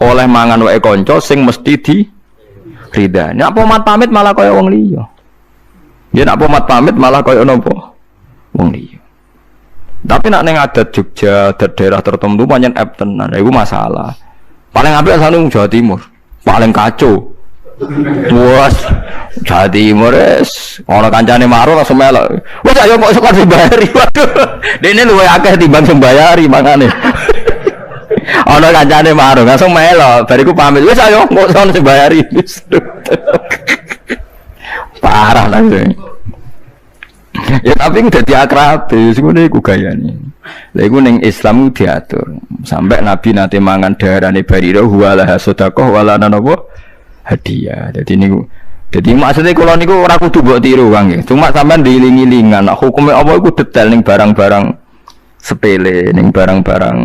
Oleh mangan wae kanca sing mesti di ridha. Nek pomat pamit malah kaya wong liya. Ya nek pomat pamit malah kaya napa? Wong liya. Tapi nak neng adat Jogja, adat daerah tertentu pancen ep tenan. Iku masalah. Paling apik sanu Jawa Timur. Paling kacau. Wes Jawa Timur es ana kancane maro langsung melok. Wes ayo kok sekon sembayari. Waduh. Dene luwih akeh timbang sembayari mangane. Ana kancane maro langsung melok. Bariku pamit. Wes ayo kok sekon sembayari. Parah langsung. Ya tapi udah diakrabi, sebenarnya aku gayane. Lha iku ning Islam diatur. Sampai Nabi nate mangan darane Barirah wala sedekah wala napa hadiah. Dadi niku maksudnya kula niku ora kudu mbok tiru Kang nggih. Cuma sampean diiling-ilingan hukume apa iku detail ning barang-barang sepele, ning barang-barang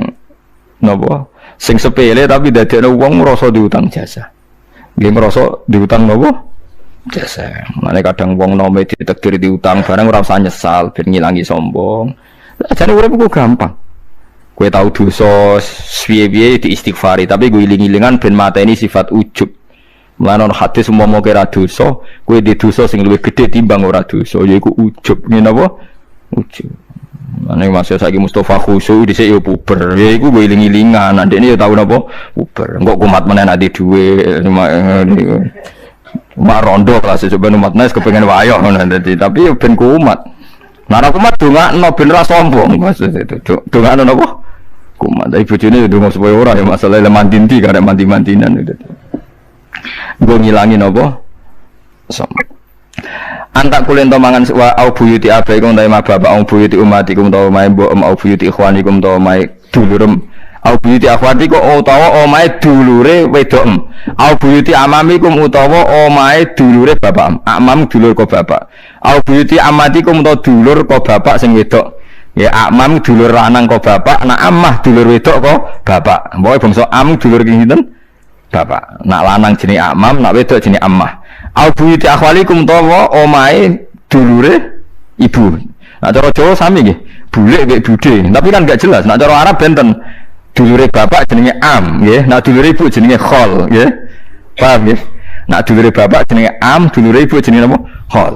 napa sing sepele tapi dadekno wong ngrasa diutang jasa. Nggih ngrasa diutang napa? Jasa. Mane kadang wong nome ditakdir diutang barang ora usah nyesal ben ngilangi sombong. Jane urip ku gampang. Kowe tau dosa piye-piye diistighfari tapi kowe iling-ilingan ben mateni sifat ujub. Mulane hadis umpama kira dosa, kowe di dosa sing luwih gedhe timbang ora dosa yaiku ujub. Ngene apa? Ujub. Mane masih saiki Mustofa khusyuk dhisik yo puber. Ya iku kowe iling-ilingan, ndekne yo tau napa? Puber. Engko kumat menen ati dhuwit. Mak rondo lah secoba umat nas kepengen wayo nanti tapi ben kumat. Nara kumat dongakno ben ra sombong maksud itu. Dongakno napa? Kumat. Tapi bojone ndonga supaya ora ya masalah mandi karek mandi-mandinan itu. Nggo ngilangi napa? Sombong. Antak kulen to mangan wa au buyuti abaikum ta ma bapak au buyuti umatikum ta ma mbok au buyuti ikhwanikum ta ma dulurem au buyuti akhwatikum utawa omahe dulure wedok au buyuti amamikum utawa omahe dulure bapak amam dulur kok bapak au buyuti amatikum utawa dulur kok bapak sing wedok ya amam dulur lanang kok bapak nak amah dulur wedok kok bapak pokoke bangsa am dulur ki sinten bapak nak lanang jenenge amam nak wedok jenenge amah au buyuti akhwalikum utawa omahe dulure ibu nak cara Jawa sami nggih bulek mek budhe tapi kan enggak jelas nak cara Arab benten dulure bapak jenenge am nggih, nek dulure ibu jenenge khol nggih. Paham nggih? Nek dulure bapak jenenge am, dulure ibu jenenge apa? Khol.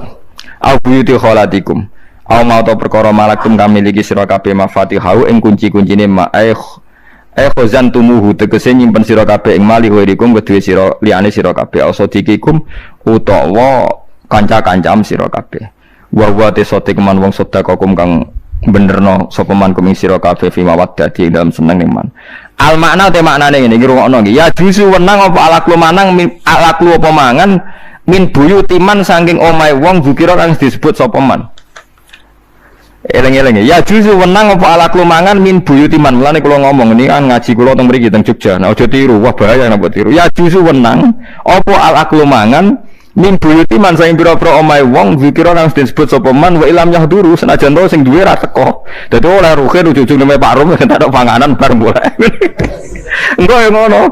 Au buyuti kholatikum. Au mau to perkara malakum kami miliki sira kabeh mafatihahu ing kunci-kuncine ma khozan tumuhu tegese nyimpen sira kabeh ing mali wirikum kedue sira liyane sira kabeh ausodikikum utawa kanca-kancam sira kabeh wa te sote keman wong sedekakum kang benerno sapa man kuming sira kabeh fi mawaddati dalam seneng man al makna te maknane ngene iki rungokno iki ya jusu wenang apa alaklu manang alaklu apa mangan min buyutiman saking omahe wong zikira kang disebut sapa man. Eleng-eleng ya juzu wenang apa ala klumangan min buyutiman. Mulane kula ngomong ini kan ngaji kula teng mriki teng Jogja. Nah aja tiru, wah bahaya nek tiru. Ya juzu wenang apa ala klumangan min buyutiman saing pira-pira omahe wong zikira kang disebut sapa man wa ilam yahduru senajan to sing duwe ra teko. Dadi oleh ruhin ujug-ujug neme Pak Rum entek panganan bar mulai. Engko yo ngono.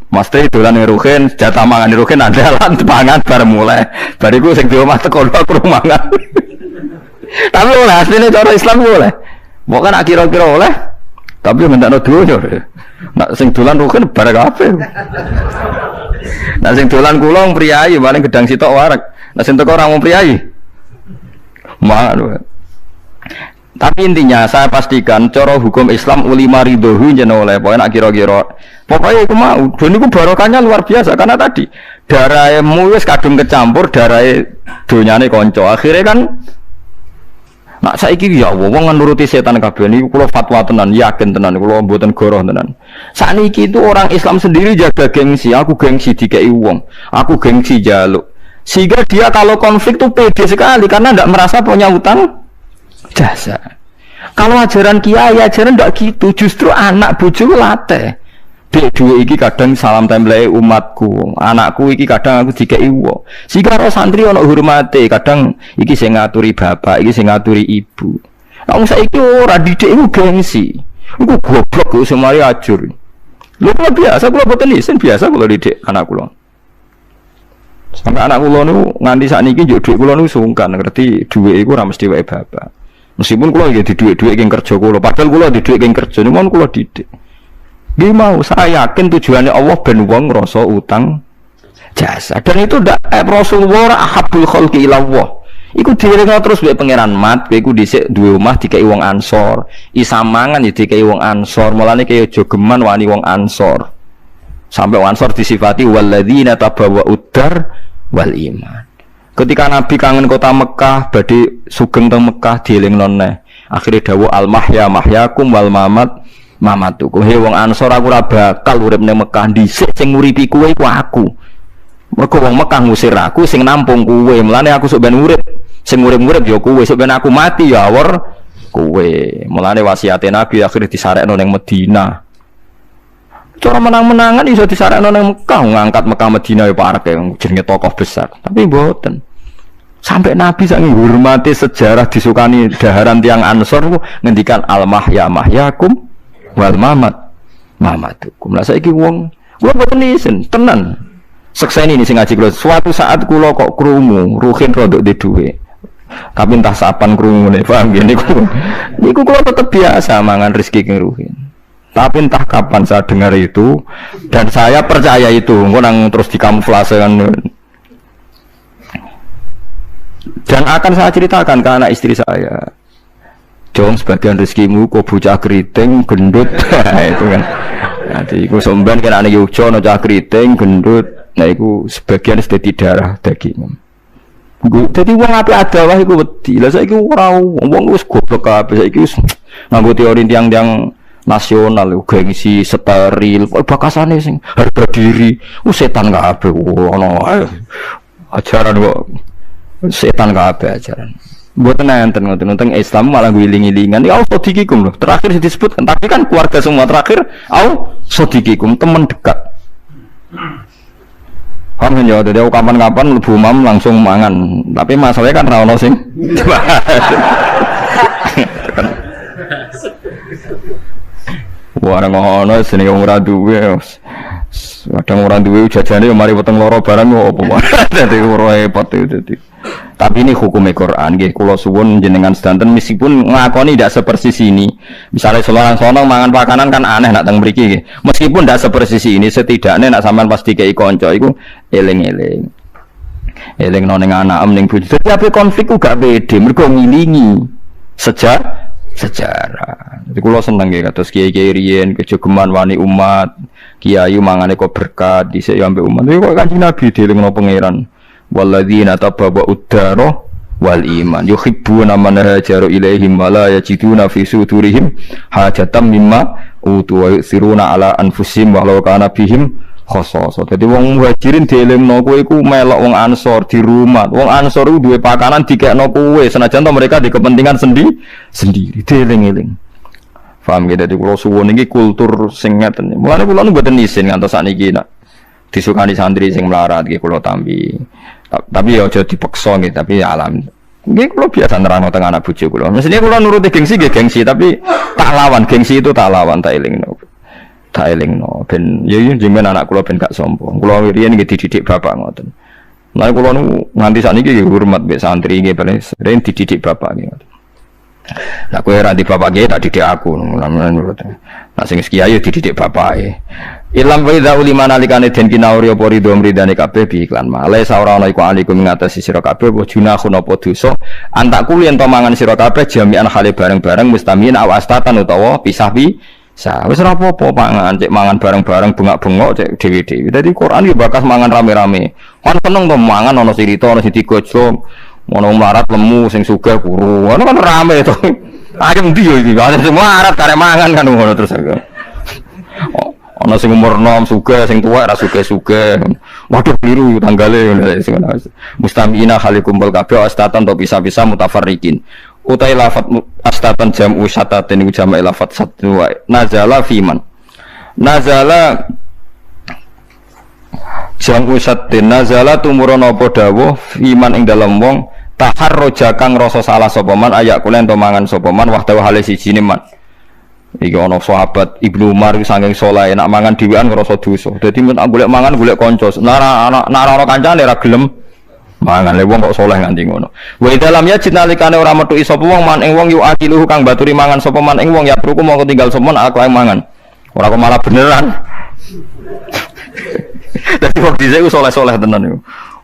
Mas teh dolan ruhin jatah mangan ruhin andalan pangan bar mulai. Bariku sing di omah teko aku mangan. Tapi oleh aslinya cara Islam boleh. Bukan kira-kira oleh. Tapi ngendakno donya. Nak sing dolan rugen bareng kabeh. Nak sing dolan kula priyayi paling gedang sitok warak. Nak sing teko ora wong priyayi. Tapi intinya saya pastikan cara hukum Islam ulama ridhohu jeneng oleh. Pokoke nak kira-kira pokoknya iku mau. Dan niku barokahnya luar biasa karena tadi darahmu wis kadung kecampur darahe donyane kanca. Akhirnya kan nak saiki ya wong nuruti setan kabeh niku kula fatwa tenan, yakin tenan kula mboten goroh tenan. Sakniki itu orang Islam sendiri jaga gengsi, aku gengsi dikei wong, aku gengsi jaluk. Sehingga dia kalau konflik tuh pede sekali karena ndak merasa punya utang jasa. Kalau ajaran kiai ajaran ndak gitu, justru anak bojo latih. Dek duwe iki kadang salam template umatku, anakku iki kadang aku dikei wong. Sehingga ro santri ana hormate, kadang iki sing ngaturi bapak, iki sing ngaturi ibu. Wong saiki ora didik iku gengsi. Iku goblok kok semari ajur. Lho kok biasa kula boten isin biasa kula didik anak kula. Sampai anak kula niku nganti sakniki njuk dhuwit kula niku sungkan ngerti dhuwit iku ora mesti wae bapak. Meskipun kula nggih di dhuwit-dhuwit ing kerja kula, padahal kula di dhuwit ing kerja niku kula didik. Dia mau, saya yakin tujuannya Allah ben wong ngrasa utang jasa. Dan itu ndak Rasulullah ahabul khalqi ila Allah. Iku direngno terus mbek pangeran mat, kowe iku dhisik duwe omah dikei wong Ansor. Isamangan ya dikei wong Ansor. Mulane kaya aja geman wani wong Ansor. Sampai wong Ansor disifati walladzina tabawwa'ud dar wal iman. Ketika Nabi kangen kota Mekah, badhe sugeng teng Mekah dielingno neh. Akhire dawuh al mahya mahyakum wal mamat mamatuku. He wong Ansor aku ora bakal urip ning Mekah dhisik sing nguripi kowe iku aku. Mergo wong Mekah ngusir aku sing nampung kowe. Mulane aku sok ben urip. Sing urip-urip ya kowe, sok ben aku mati ya awor kowe. Mulane wasiate Nabi akhire disarekno ning Madinah. Cara menang-menangan iso disarekno ning Mekah, ngangkat Mekah Madinah ya parek jenenge tokoh besar. Tapi mboten. Sampai Nabi saking hormati sejarah disukani daharan tiang Ansor ngendikan al mahya mahyakum wal mamatukum. Lah saiki wong kula boten isin tenan. Sekseni ini sing ngaji kula. Suatu saat kula kok krungu ruhin rodok di dhuwit. Tapi entah sapan krungune, paham nggih niku kula tetep biasa mangan rezeki keng ruhin. Tapi entah kapan saya dengar itu dan saya percaya itu, engko nang terus dikamuflase kan. Dan akan saya ceritakan ke anak istri saya. Jom sebagian rezekimu kok bocah keriting gendut itu kan. Nanti iku somben kan anak Yogyo no cah keriting gendut. Nah iku sebagian sedeti darah daging. Jadi wong ape adalah iku wedi. Lah saiki ora wong wis goblok kabeh saiki wis nganggo teori tiang-tiang nasional gengsi steril bakasane sing harga diri. Setan kabeh ono ajaran kok setan kabeh ajaran. Mboten enten ngoten Islam malah guling-gilingan. Ya Allah sodikikum loh. Terakhir disebutkan, tapi kan keluarga semua terakhir au sodikikum, teman dekat. Kan ya dadi kapan-kapan mlebu mam langsung mangan. Tapi masalahnya kan ra ono sing. Wah ngono seneng ora duwe. Kadang ora duwe jajane yo mari weteng loro barang kok apa wae. Dadi ora repot dadi. Tapi ini hukum Al-Quran, kula suwun jenengan sedanten meskipun ngakoni tidak sepersis ini. Misalnya solong-solong mangan pakanan kan aneh nak teng mriki. Meskipun tidak sepersis ini, setidaknya nak sampean pasti kei kanca iku eling-eling. elingno ning anak ning bojo. Dadi ape konflik ku gak pede, mergo ngilingi sejarah. Jadi kula seneng nggih kados kiai-kiai riyen kejogeman wani umat, kiai mangane kok berkat dhisik ya ambek umat. Iki kok Kanjeng Nabi dielingno pangeran. Walladzina tabawwa uddara wal iman yuhibbuna man hajaru ilaihim wa la yajiduna fi sudurihim hajatan mimma utu wa yusiruna ala anfusihim walau kana bihim khososo. Dadi wong muhajirin dielingno kowe iku melok wong ansor di rumah. Wong ansor iku duwe pakanan dikekno kowe senajan to mereka di kepentingan sendiri dieling-eling. Paham gitu, jadi kalau suwon ini kultur sing ngeten. Mulane kula nu mboten isin ngantos sakniki nak disukani santri sing melarat nggih kula tampi. Tapi ya aja dipaksa nggih, tapi ya alam. Nggih kula biasa nerangno teng anak bojo kula. Mestine kula nuruti gengsi nggih gengsi, tapi tak lawan gengsi itu tak lawan tak elingno. Tak elingno ben ya jenengan anak kula ben gak sombong. Kula riyen nggih dididik bapak ngoten. Mulane kula nu nganti sakniki hormat mbek santri nggih ben sering dididik bapak nggih. Nah kowe ra di bapak kiai tak didik aku nurut. Nah sing kiai dididik bapake. Ilam wa idza ulima nalikane den kinauri apa ridho mridane kabeh bi iklan male saora ana iku alikum ngatasi sira kabeh wa junahun apa dosa antak kuli ento mangan sira kabeh jami'an hale bareng-bareng mustamin aw astatan utawa pisah-pisah. Wis ora apa-apa pangan cek mangan bareng-bareng bengak-bengok cek dhewe-dhewe. Dadi Quran iki bakas mangan rame-rame. Kan seneng to mangan ana sirita ana sing digojlok. Ono marat lemu sing sugih kuru. Ono kan rame to. Ayem ndi yo iki. Ana semua arat karek mangan kan ngono terus. Ono sing umur nom sugih, sing tuwek ra sugih-sugih. Waduh keliru tanggale ngono. Mustamina khali kumpul kabeh astatan to bisa-bisa mutafarriqin. Utai lafat astatan jam'u syatatin iku jama' lafat satu wae. Nazala fiman. Nazala jam'u syatin nazala tumurun apa dawuh fiman ing dalem wong taharroja kang rasa salah sapa man ayak kulen to mangan sapa man wahdahu hale sijine man. Iki ana sahabat Ibnu Umar saking saleh nak mangan dhewean ngrasa dosa. Dadi men golek mangan golek kanca. Nara ana kancane ra gelem mangan le wong kok saleh nganti ngono. Wa dalam ya jinalikane ora metuki sapa wong man ing wong yu akiluhu kang baturi mangan sapa man ing wong ya pruku mongko tinggal sapa man akeh mangan. Ora kok malah beneran. Dadi wong dhisik saleh-saleh tenan iku.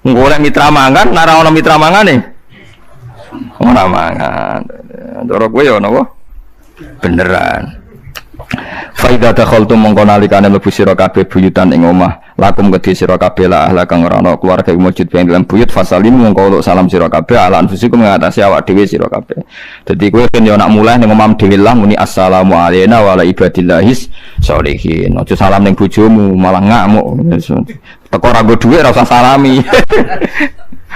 Golek mitra mangan, nara ana mitra mangane. Ora mangan. Ndoro kowe ya napa? Beneran. Faida dakhaltum mongko nalikane mlebu sira kabeh buyutan ing omah lakum kedhi sira kabeh la ahla kang ora ana keluarga mujud ing dalam buyut fasalim mongko salam sira kabeh ala anfusikum ngatasi awak dhewe sira kabeh. Dadi kowe ben yo nak mulai ning omah dhewe lah muni assalamu alayna wa ala ibadillahis sholihin. Aja salam ning bojomu malah ngamuk. Teko ra nggo dhuwit ora usah salami.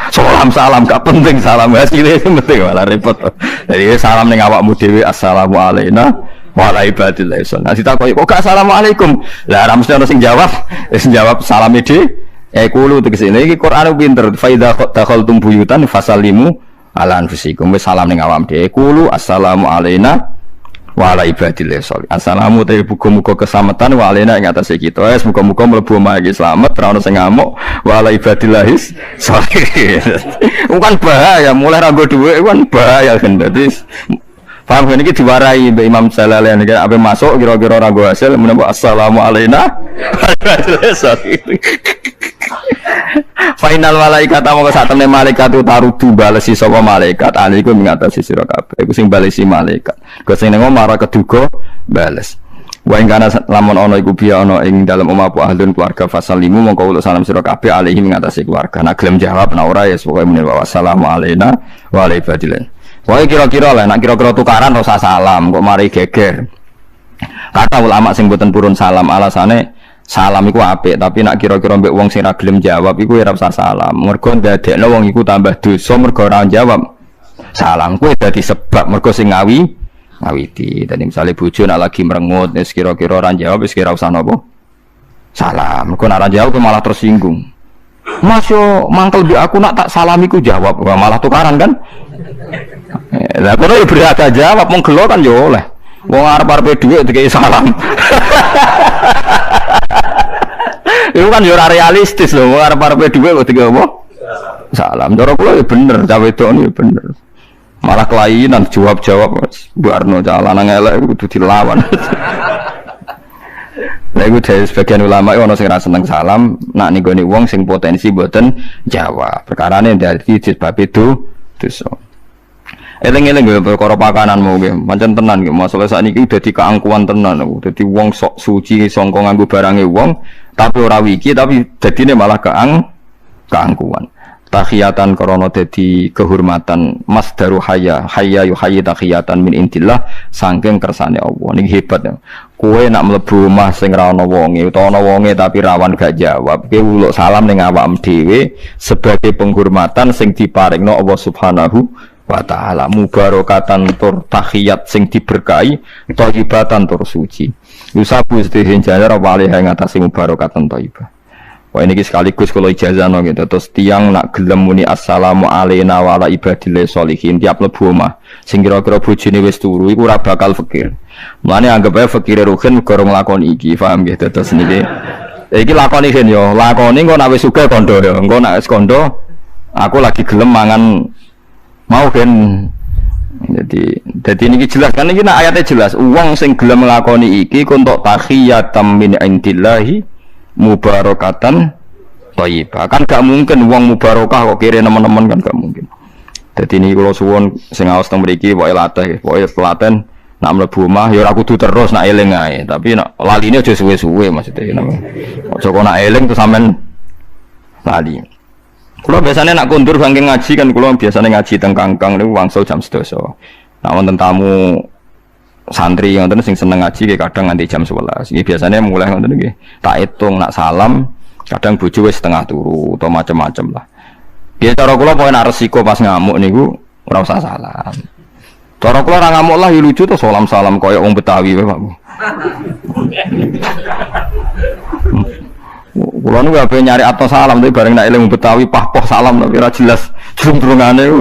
Salam gak penting salam hasilnya penting malah repot. Jadi salam ning awakmu dhewe assalamu alayna wa ala ibadillah. Nah ditakoki kok gak assalamualaikum. Lah ora mesti ono sing jawab. Sing jawab salame dhewe kulo tegese iki Quran pinter. Fa idza dakhaltum buyutan fasallimu ala anfusikum. Wis salam ning awam dhewe kulo assalamu alayna wa ala ibadillah. Assalamu te muga-muga keselamatan wa alaina ing atase kita. Wis muga-muga mlebu omah iki slamet ora ono sing ngamuk wa ala ibadillah. Bukan bahaya, mulai ra nggo dhuwit kan bahaya kan. Dadi paham kan iki diwarai Mbak Imam Jalalain iki ape masuk kira-kira ora nggo hasil menapa assalamu alayna. Final malaikat mongko satene malaikat tarudu balesi sapa malaikat aliku ngatasi sira kabeh iku sing balesi malaikat go sing ning omah keduga bales wa ing kana lamun ana iku biya ana ing dalem omah apa ahlun keluarga fasalimu mongko uluk salam sira kabeh alihi ngatasi keluarga nek gelem jawab nek ora ya pokoke muni wassalamu alaina wa ala ibadillah. Wae kira-kira lah nek kira-kira tukaran ora salam kok mari geger. Kata ulama sing mboten purun salam alasane salam iku apik tapi nak kira-kira mbek wong sing ra gelem jawab iku ora usah salam. Mergo ndadekno wong iku tambah dosa mergo ora jawab. Salam kuwi dadi sebab mergo sing ngawiti. Dadi misale bojo nak lagi merengut wis kira-kira ora jawab wis kira usah napa. Salam. Mergo nak ora jawab malah tersinggung. Mas yo mangkel mbek aku nak tak salam iku jawab. Wah, malah tukaran kan? Lah kono yo berhak jawab mung gelo kan yo oleh. Wong arep-arepe dhuwit dikei salam. Itu kan yo ora realistis lho, wong arep-arepe dhuwit kok dikei apa? Salam. Cara kula ya bener, cah wedok ya bener. Malah kelainan jawab-jawab Mbak Arno cah lanang elek kudu dilawan. Lha iku dari sebagian ulama ono sing ra seneng salam, nak ninggone wong sing potensi mboten jawab. Perkarane dadi disebab itu dosa. Eling-eling nggih perkara pakananmu nggih, pancen tenan nggih. Masalah sakniki dadi keangkuhan tenan aku. Dadi wong sok suci sangka nganggo barange wong, tapi ora wiki tapi dadine malah keangkuhan. Tahiyatan korona dadi kehormatan masdaru hayya yu hayy tahiyatan min intillah saking kersane Allah. Niki hebat ya. Kowe nak mlebu omah sing ra ana wonge utawa ana wonge tapi rawan gak jawab, kowe uluk salam ning awakmu dhewe sebagai penghormatan sing diparingno Allah Subhanahu wa ta'ala. Mubarakatan tur tahiyat sing diberkahi, thayyibatan tur suci. Yusabu istihin jajar wali ing atase mubarakatan thayyibah. Wah ini sekaligus kalau ijazahno gitu. Terus tiang nak gelem muni assalamu alayna wa ala ibadillah sholihin tiap mlebu omah. Sing kira-kira bojone wis turu iku ora bakal fikir. Mulane anggap ae fikire rugen gorong lakoni iki, paham nggih? Terus niki. Iki lakoni gen yo, lakoni engko nek wis sugih kandha yo. Engko nek wis kandha aku lagi gelem mangan mau gen. Jadi niki jelas kan iki nak ayatnya jelas. Wong sing gelem nglakoni iki kuntuk tahiyatam min indillahi mubarakatan thayyibah. Kan gak mungkin wong mubarakah kok kira teman-teman kan gak mungkin. Dadi niki kula suwun sing aos teng mriki pokoke latih, pokoke telaten nak mlebu omah ya ora kudu terus nak eling ae, tapi nak laline aja suwe-suwe maksudnya napa. Aja kok nak eling terus sampean lali. Kula biasanya nak kondur saking ngaji kan kula biasanya ngaji teng Kangkang niku wangsul jam 12. Nak wonten tamu santri yang sing seneng ngaji kadang nganti jam 11. Iki biasanya mulai ngoten iki. Tak hitung nak salam, kadang bojo wis setengah turu atau macam-macam lah. Ya cara kula pokoke nak resiko pas ngamuk niku ora usah salam. Cara kula ora ngamuk lah ya lucu to salam-salam koyo wong Betawi wae, Pak. Kula nu gak pengen nyari atau salam tapi bareng nak eling Betawi pah-poh salam tapi ora jelas jrung-jrungane.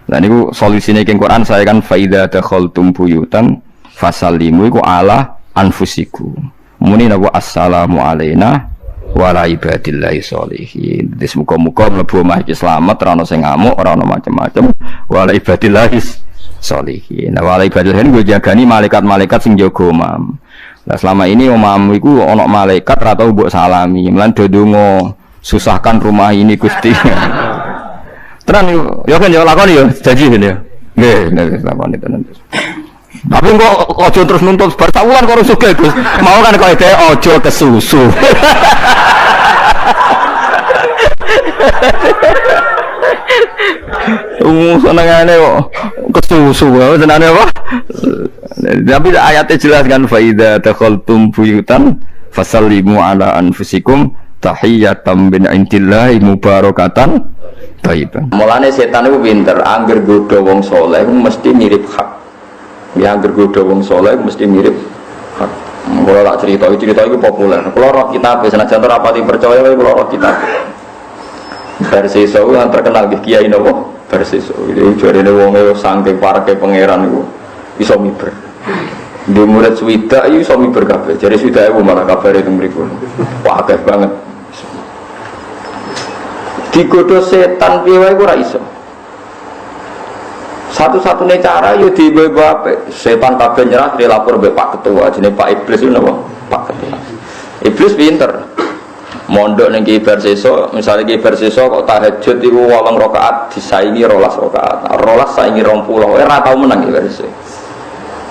Nah niku solusine ing Quran saya kan faida dakhaltum buyutan fasallimu iku ala anfusikum. Muni napa assalamu alayna wa ala ibadillahi sholihin. Wis muga-muga mlebu omah iki slamet, ora ono sing ngamuk, ora ono macam-macam. Wa ala ibadillahi sholihin. Wa ala ibadillahi go jagani malaikat-malaikat sing jaga omah. Lah selama ini omahmu iku ono malaikat ora tau mbok salami. Lan do ndonga susahkan rumah ini Gusti. Tenan yo kan yo lakoni yo janji ngene yo. Nggih, lakoni tenan. Tapi kok aja terus nuntut bar tawulan karo sugih Gus. Mau kan kok dhek aja kesusu. Senengane kok kesusu senengane apa? Tapi ayatnya jelas kan faida dakhaltum buyutan fasallimu ala anfusikum tahiyatam min indillahi mubarakatan thayyibah. Mulane setan iku pinter, angger godho wong saleh mesti mirip hak. Ya angger godho wong saleh mesti mirip hak. Kula tak cerita iku populer. Kula roh kitab senajan ora pati percaya kula roh kitab. Barseso yang terkenal nggih Kiai napa? Barseso. Iki jarene wong e saking pareke pangeran iku iso miber. Di murid swida iki iso miber kabeh. Jare swida iku malah kabare teng mriku. Wah akeh banget. Digodho setan piye wae ora iso. Satu-satunya cara yo dibawa setan kabeh nyerah dilapor mbek Pak Ketua jenenge Pak Iblis itu napa? Pak Ketua. Iblis pinter. Mondok ning Ki Barseso, misale Ki Barseso kok tahajud iku 8 rakaat disaingi 12 rakaat. 12 saingi 20, ora tau menang Ki Barseso.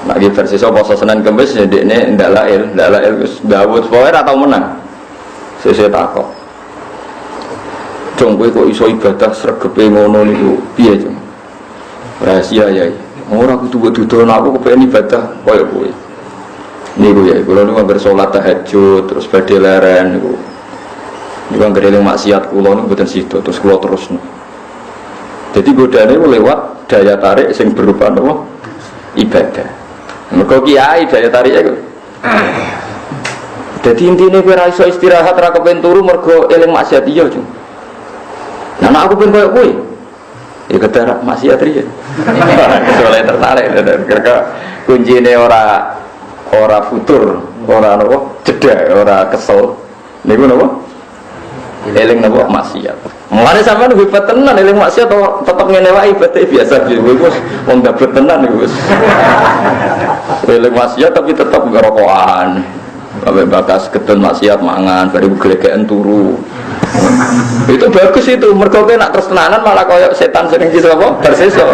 Nek Ki Barseso poso Senin Kamis ndekne ndalail wis Daud pokoke ora tau menang. Sesuk takok. Jong kowe kok iso ibadah sregepe ngono niku piye, Jong? Rahasia ya. Ora kudu dudono aku kepengin ibadah koyo kowe. Niku ya, kula niku anggar salat tahajud terus badhe leren niku. Niku anggar eling maksiat kula niku mboten sida terus kula terusno. Jadi godane lewat daya tarik sing berupa napa? Ibadah. Mergo kiai daya tarik iku. Dadi intine kowe ora iso istirahat ora kepen turu mergo eling maksiat iya, Jung. Nah aku pengen koyo kowe. Ya kedarak maksiat riyen. Soale tertarik karena kuncine ora futur, ora napa? Jeda, ora kesel. Niku napa? Eling napa maksiat. Mulane sampean hebat tenan eling maksiat tetep ngene wae ibadah biasa wis wong dabet tenan niku wis. Eling maksiat tapi tetep ngerokokan. Sampai bakas gedon maksiat mangan, baru gelegean turu. Itu bagus itu, mergo kowe nak terus tenanan malah koyo setan sering gitu apa? Berseso.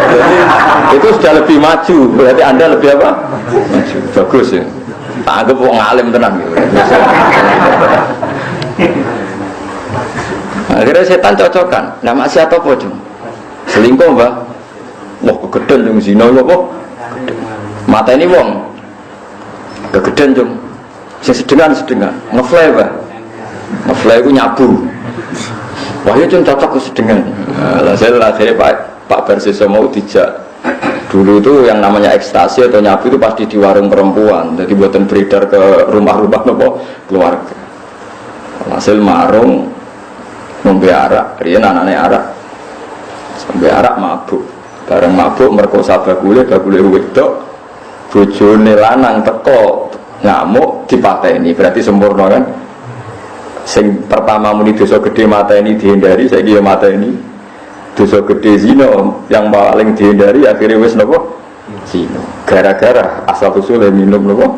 Itu sudah lebih maju, berarti Anda lebih apa? Maju. Bagus ya. Tak anggap wong alim tenan gitu. Akhirnya setan cocokan. Nah maksiat apa, Jung? Selingkuh, Mbah. Wah, kegeden jeung zina apa? Mata ini wong. Kegeden, Jung. Sing sedengan. Ngefly, Mbah. Ngefly ku nyabu. Wah, ya Jung cocok ke sedengan. Lah saya akhirnya Pak Berseso mau dijak. Dulu itu yang namanya ekstasi atau nyabu itu pasti di warung perempuan. Jadi buatan beredar ke rumah-rumah nopo keluarga. Hasil marung ngombe arak, riyen anane arak. Sampai arak mabuk. Bareng mabuk merkosa bagule wedok. Bojone lanang teko ngamuk dipateni. Berarti sempurna kan? Sing pertama muni dosa gede mateni dihindari, saiki ya mateni. Dosa gede zina yang paling dihindari akhirnya wis napa? Zina. Gara-gara asal usule minum napa?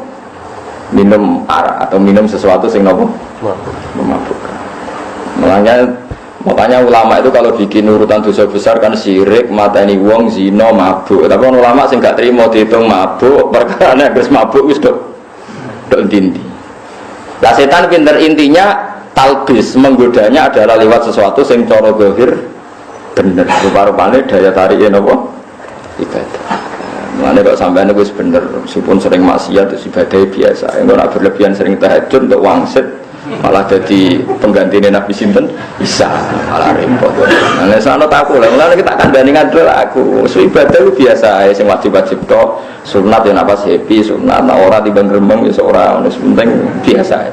Minum arak atau minum sesuatu sing napa? Memabukkan. Makanya ulama itu kalau bikin urutan dosa besar kan syirik, mateni wong, zina, mabuk. Tapi ulama sing gak terima dihitung mabuk, perkara nek wis mabuk wis dok dindi. Lah setan pinter intinya talbis, menggodanya adalah lewat sesuatu sing cara zahir bener, rupa-rupane daya tariknya apa? Ibadah. Mulane kok sampean wis bener, meskipun sering maksiat terus ibadah biasa. Engko nek berlebihan sering tahajud untuk wangsit malah jadi penggantinya Nabi sinten Isa, malah repot. Nah, sono takku lah, mulane kita kandhani ngadul aku. Ibadah itu biasa ae sing wajib-wajib tok. Sunat ya napa happy, sunat nek ora timbang gremeng ya ora, wis penting biasa ae.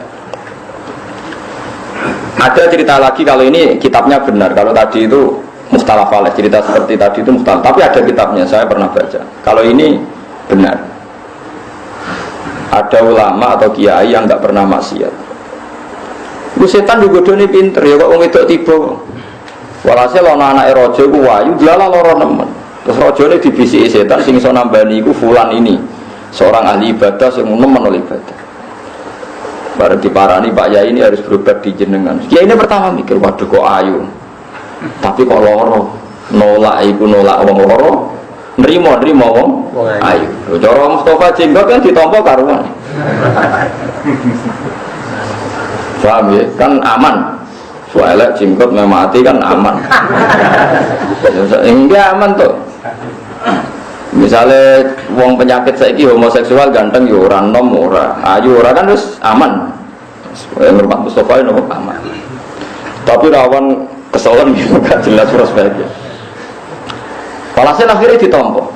Ada cerita lagi kalau ini kitabnya benar. Kalau tadi itu Mustalah Faleh, cerita seperti tadi itu Mustalah. Tapi ada kitabnya, saya pernah baca. Kalau ini benar. Ada ulama atau kiai yang nggak pernah maksiat. Lu setan digodoni pinter ya kok wong wedok tiba. Walhasil ana anake raja ku wayu, dlalah lara nemen. Terus rajane dibisiki setan sing iso nambani iku fulan ini. Seorang ahli ibadah sing nemen oleh ibadah. Bareng diparani Pak Yai ini harus berobat di jenengan. Kiai ini pertama mikir, waduh kok ayu. Tapi kok loro. Nolak iku nolak wong loro. Nrimo wong ayu. Cara Mustafa jenggot kan ditampa karuan. Paham ya? Kan aman. Soalnya jenggot mati kan aman. Enggak aman tuh. Misalnya wong penyakit saiki homoseksual ganteng ya ora nom ora ayu ora kan terus aman. Yang rumah Mustafa itu aman. Tapi rawan kesolan gitu gak jelas prospeknya. Walhasil akhirnya ditompo.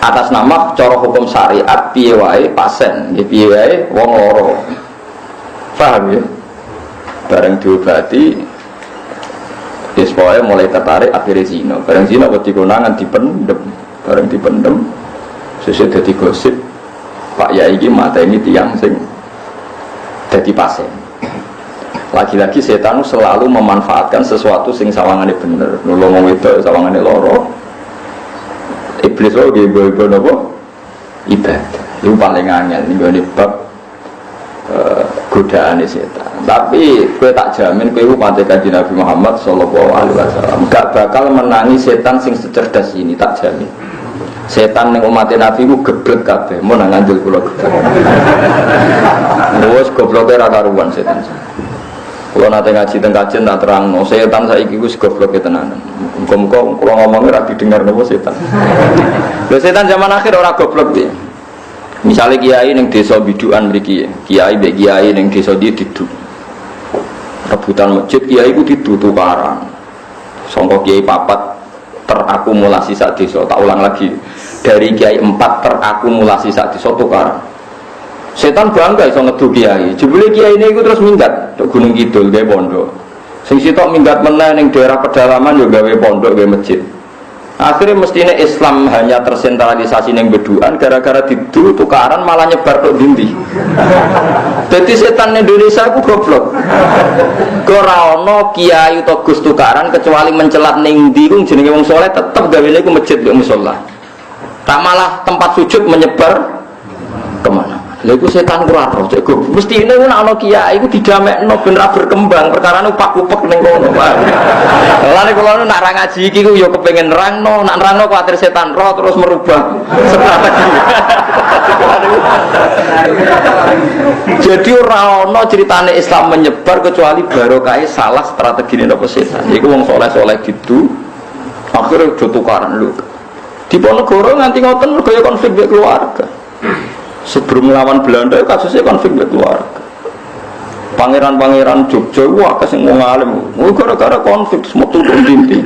Atas nama cara hukum syariat piye wae pasien, piye wae wong loro. Paham ya? Bareng diobati Pokoknya mulai tertarik akhirnya zina. Bareng zina wedi konangan dipendem. Bareng dipendem sesuai dadi gosip Pak Yai iki mata ini tiang sing dadi pasien. Lagi-lagi setan selalu memanfaatkan sesuatu sing sawangane bener. Nulung wedok sawangane loro. Iblis wae ibu-ibu napa? Ibadah. Itu paling angel ning bab godaan setan. Tapi gue tak jamin gue mati kanjeng Nabi Muhammad sallallahu alaihi wasallam gak bakal menangi setan sing secerdas ini, tak jamin. Setan ning umat Nabi ku geblek kabeh, mun nang ngandel kula geblek. Wes gobloke ra karuan setan. Kula nate ngaji teng kajen tak terangno, setan saiki ku gobloke tenanan. Muga-muga kula ngomongnya ra didengar napa setan. Lho setan zaman akhir ora goblok piye? Misalnya kiai neng desa biduan mriki, kiai mbek kiai neng desa dia diduk. Rebutan masjid kiai ku tukaran. Sangka kiai papat terakumulasi sak desa. Tak ulang lagi. Dari kiai 4 terakumulasi sak desa tukaran. Setan bangga iso ngedu kiai. Jebule kiai niku terus minggat tok Gunung Kidul gawe pondok. Sing sitok minggat meneh ning daerah pedalaman yo gawe pondok gawe masjid. Akhirnya mestinya Islam hanya tersentralisasi yang beduan gara-gara didu tukaran malah nyebar tok dindi. Jadi setan Indonesia aku goblok. Ora ono kiai utawa gus tukaran kecuali mencelat ning ndi ku jenenge wong saleh tetep gawene ku masjid mbek musala. Tak malah tempat sujud menyebar kemana. Lha iku setan ora roh, cek go. Mesti ini nek ana kiai iku didamekno ben ra berkembang, perkara nu pak-upek ning kono. Lah nek kula nak ra ngaji iki ku ya kepengin nerangno, nak nerangno kuwatir setan roh terus merubah strategi. Jadi ora ana critane Islam menyebar kecuali barokah salah strategi napa setan. Iku wong saleh-saleh gitu. Akhirnya udah tukaran lho. Di Ponegoro nganti ngoten mergo ya konflik mbek keluarga. Sebelum melawan Belanda kasusnya konflik mbek keluarga. Pangeran-pangeran Jogja wah kasih wong alim. Gara-gara konflik semua turun dinti.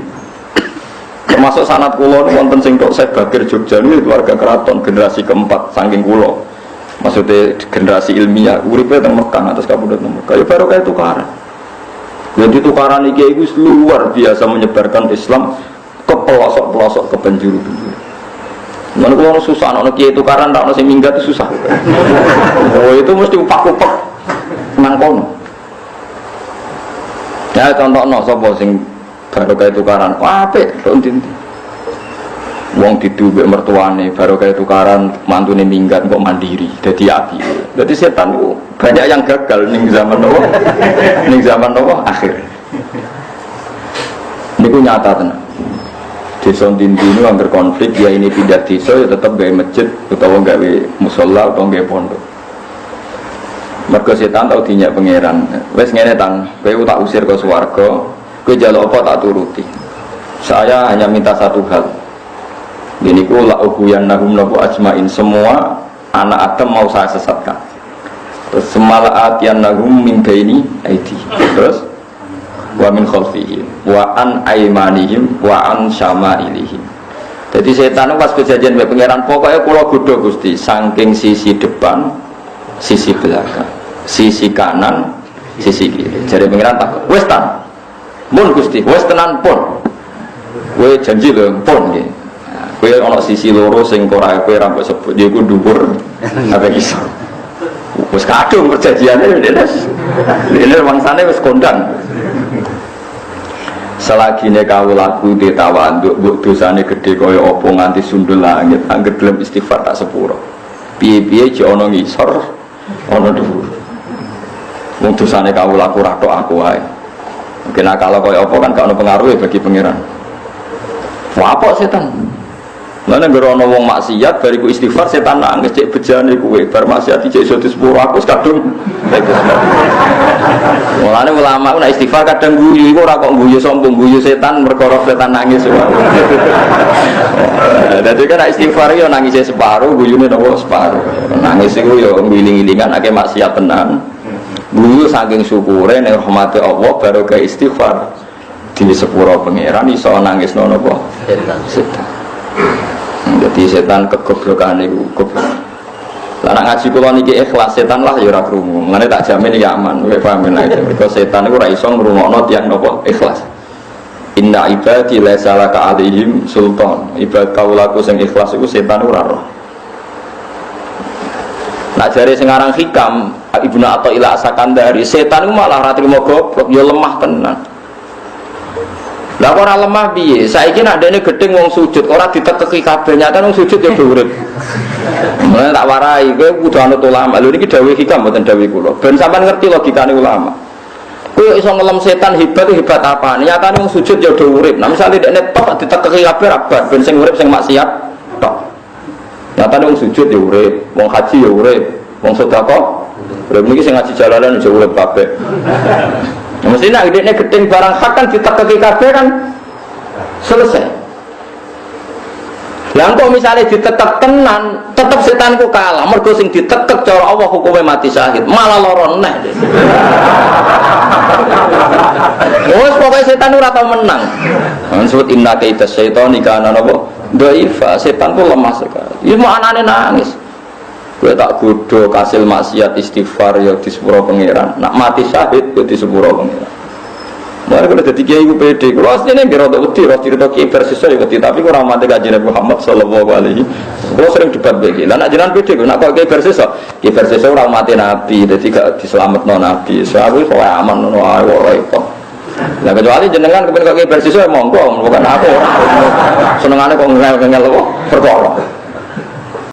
Termasuk sanad kula wonten sing tok Syekh Bakir Jogja niku keluarga keraton generasi keempat saking kula. Maksudnya generasi ilmiah uripe teng Mekah atas kabudut Mekah. Ya baru kayak tukaran. Jadi tukaran iki iku luar biasa menyebarkan Islam ke pelosok-pelosok ke penjuru-penjuru. Mana kalau susah, anak kiai tukaran, tak nasi minggat itu susah. Oh itu mesti upak-upak nang kono. Ya contoh no, sopo sing baru kayak tukaran, apik, tontin. Wong didubek mertuane, baru kayak tukaran, mantune minggat kok mandiri, jadi api. Jadi setan itu banyak yang gagal ning zaman nopo, ning zaman nopo akhir. Niku nyata tenan. Desa Dindi ini angker konflik, ya ini pindah desa ya tetap gawe masjid utawa gawe musola utawa gawe pondok. Mergo setan tau dinyak pangeran. Wes ngene tang, kowe tak usir ke swarga, kowe njaluk apa tak turuti. Saya hanya minta satu hal. Niku la ubuyan nahum nabu ajmain, semua anak Adam mau saya sesatkan. Terus semala atian nahum min baini aidi. Terus wa min khalfihim wa an aymanihim wa an syama'ilihim. Jadi setan itu pas kejadian mbek pangeran pokoknya kula godho Gusti saking sisi depan, sisi belakang, sisi kanan, sisi kiri. Jadi pangeran tak wis tan. Mun Gusti, wis tenan pun. Kowe janji lho pun nggih. Kowe ana sisi loro sing ora kowe ra mbok sebut yaiku dhuwur apa iso. Wis kadung perjanjiane dene wangsane wis kondang. Selagi kau laku di tawanduk buk dosane gede kaya apa nganti sundul langit anggere gelem istighfar tak sepuro piye-piye jek ana ngisor ana dhuwur wong dosane kau laku ra tok aku wae mungkin akal kaya apa kan gak ono pengaruhe bagi pangeran apa setan lha nek ana wong maksiat bariku istighfar setan nangis cek bejane kowe bar maksiat cek iso disepuro aku kadung mulane ulama nek istighfar kadang guyu iku ora kok guyu sombong guyu setan perkara setan nangis wae. Dadi kan istighfar yo nangise separo guyune napa separo. Nangis iku yo ngiling-ilingan akeh maksiat tenan. Guyu saking syukure nek rahmate Allah baru ke istighfar di sepuro pangeran iso nangis napa setan. Jadi setan kegoblokan itu goblok. Lah ngaji kula niki ikhlas setan lah ya ora krungu. Mane tak jamin iki aman. Kowe paham lha iki. Mergo setan iku ora iso ngrungokno tiyang napa ikhlas. Inna ibadi laisa laka alaihim sultan. Ibad kaulaku sing ikhlas iku setan ora roh. Nak jare sing aran hikam Ibnu Athaillah As-Sakandari, setan iku malah ra trimo goblok, ya lemah tenan. Lah ora lemah piye? Saiki nek ndene gedeng wong sujud ora ditekeki kabeh nyata wong sujud ya urip. Mulane tak warai kowe kudu anut ulama. Lho niki dawuh hikam mboten dawuh kula. Ben sampean ngerti logikane ulama. Kowe iso ngelem setan hebat apa? Nyatane wong sujud ya do urip. Nah misale dekne tok ditekeki kabeh rabat ben sing urip sing maksiat tok. Nyatane wong sujud ya urip, wong haji ya urip, wong sedekah urip niki sing ngaji jalanan ya urip kabeh. Mesti nak idenya gedeng barang hak kan ditekeki kabeh kan selesai. Lah kok misalnya ditekek tenan, tetep setan ku kalah. Mergo sing ditekek cara Allah hukume mati syahid, malah lara neh. Wes pokoke setan ora tau menang. Maksud inna kaita syaitani kana napa? Dhaifa, setan ku lemah sekali. Ya mau anane nangis. Kowe tak godho kasil maksiat istighfar ya di sepuro pangeran. Nak mati syahid ya di sepuro pangeran. Mare kalau dadi kiai ku pede, kulo asline nggih rada wedi ro cerita kiai versus saya wedi, tapi kurang mate kanjeng Muhammad sallallahu alaihi. Kulo sering debat begini. Lah nak jenengan pede nak kok kiai versus ora mate nabi, dadi gak diselametno nabi. So aku kok aman ngono ae ora repot. Lah kecuali jenengan kepen kok kiai versus monggo, bukan aku ora. Senengane kok ngel-ngel kok perkara.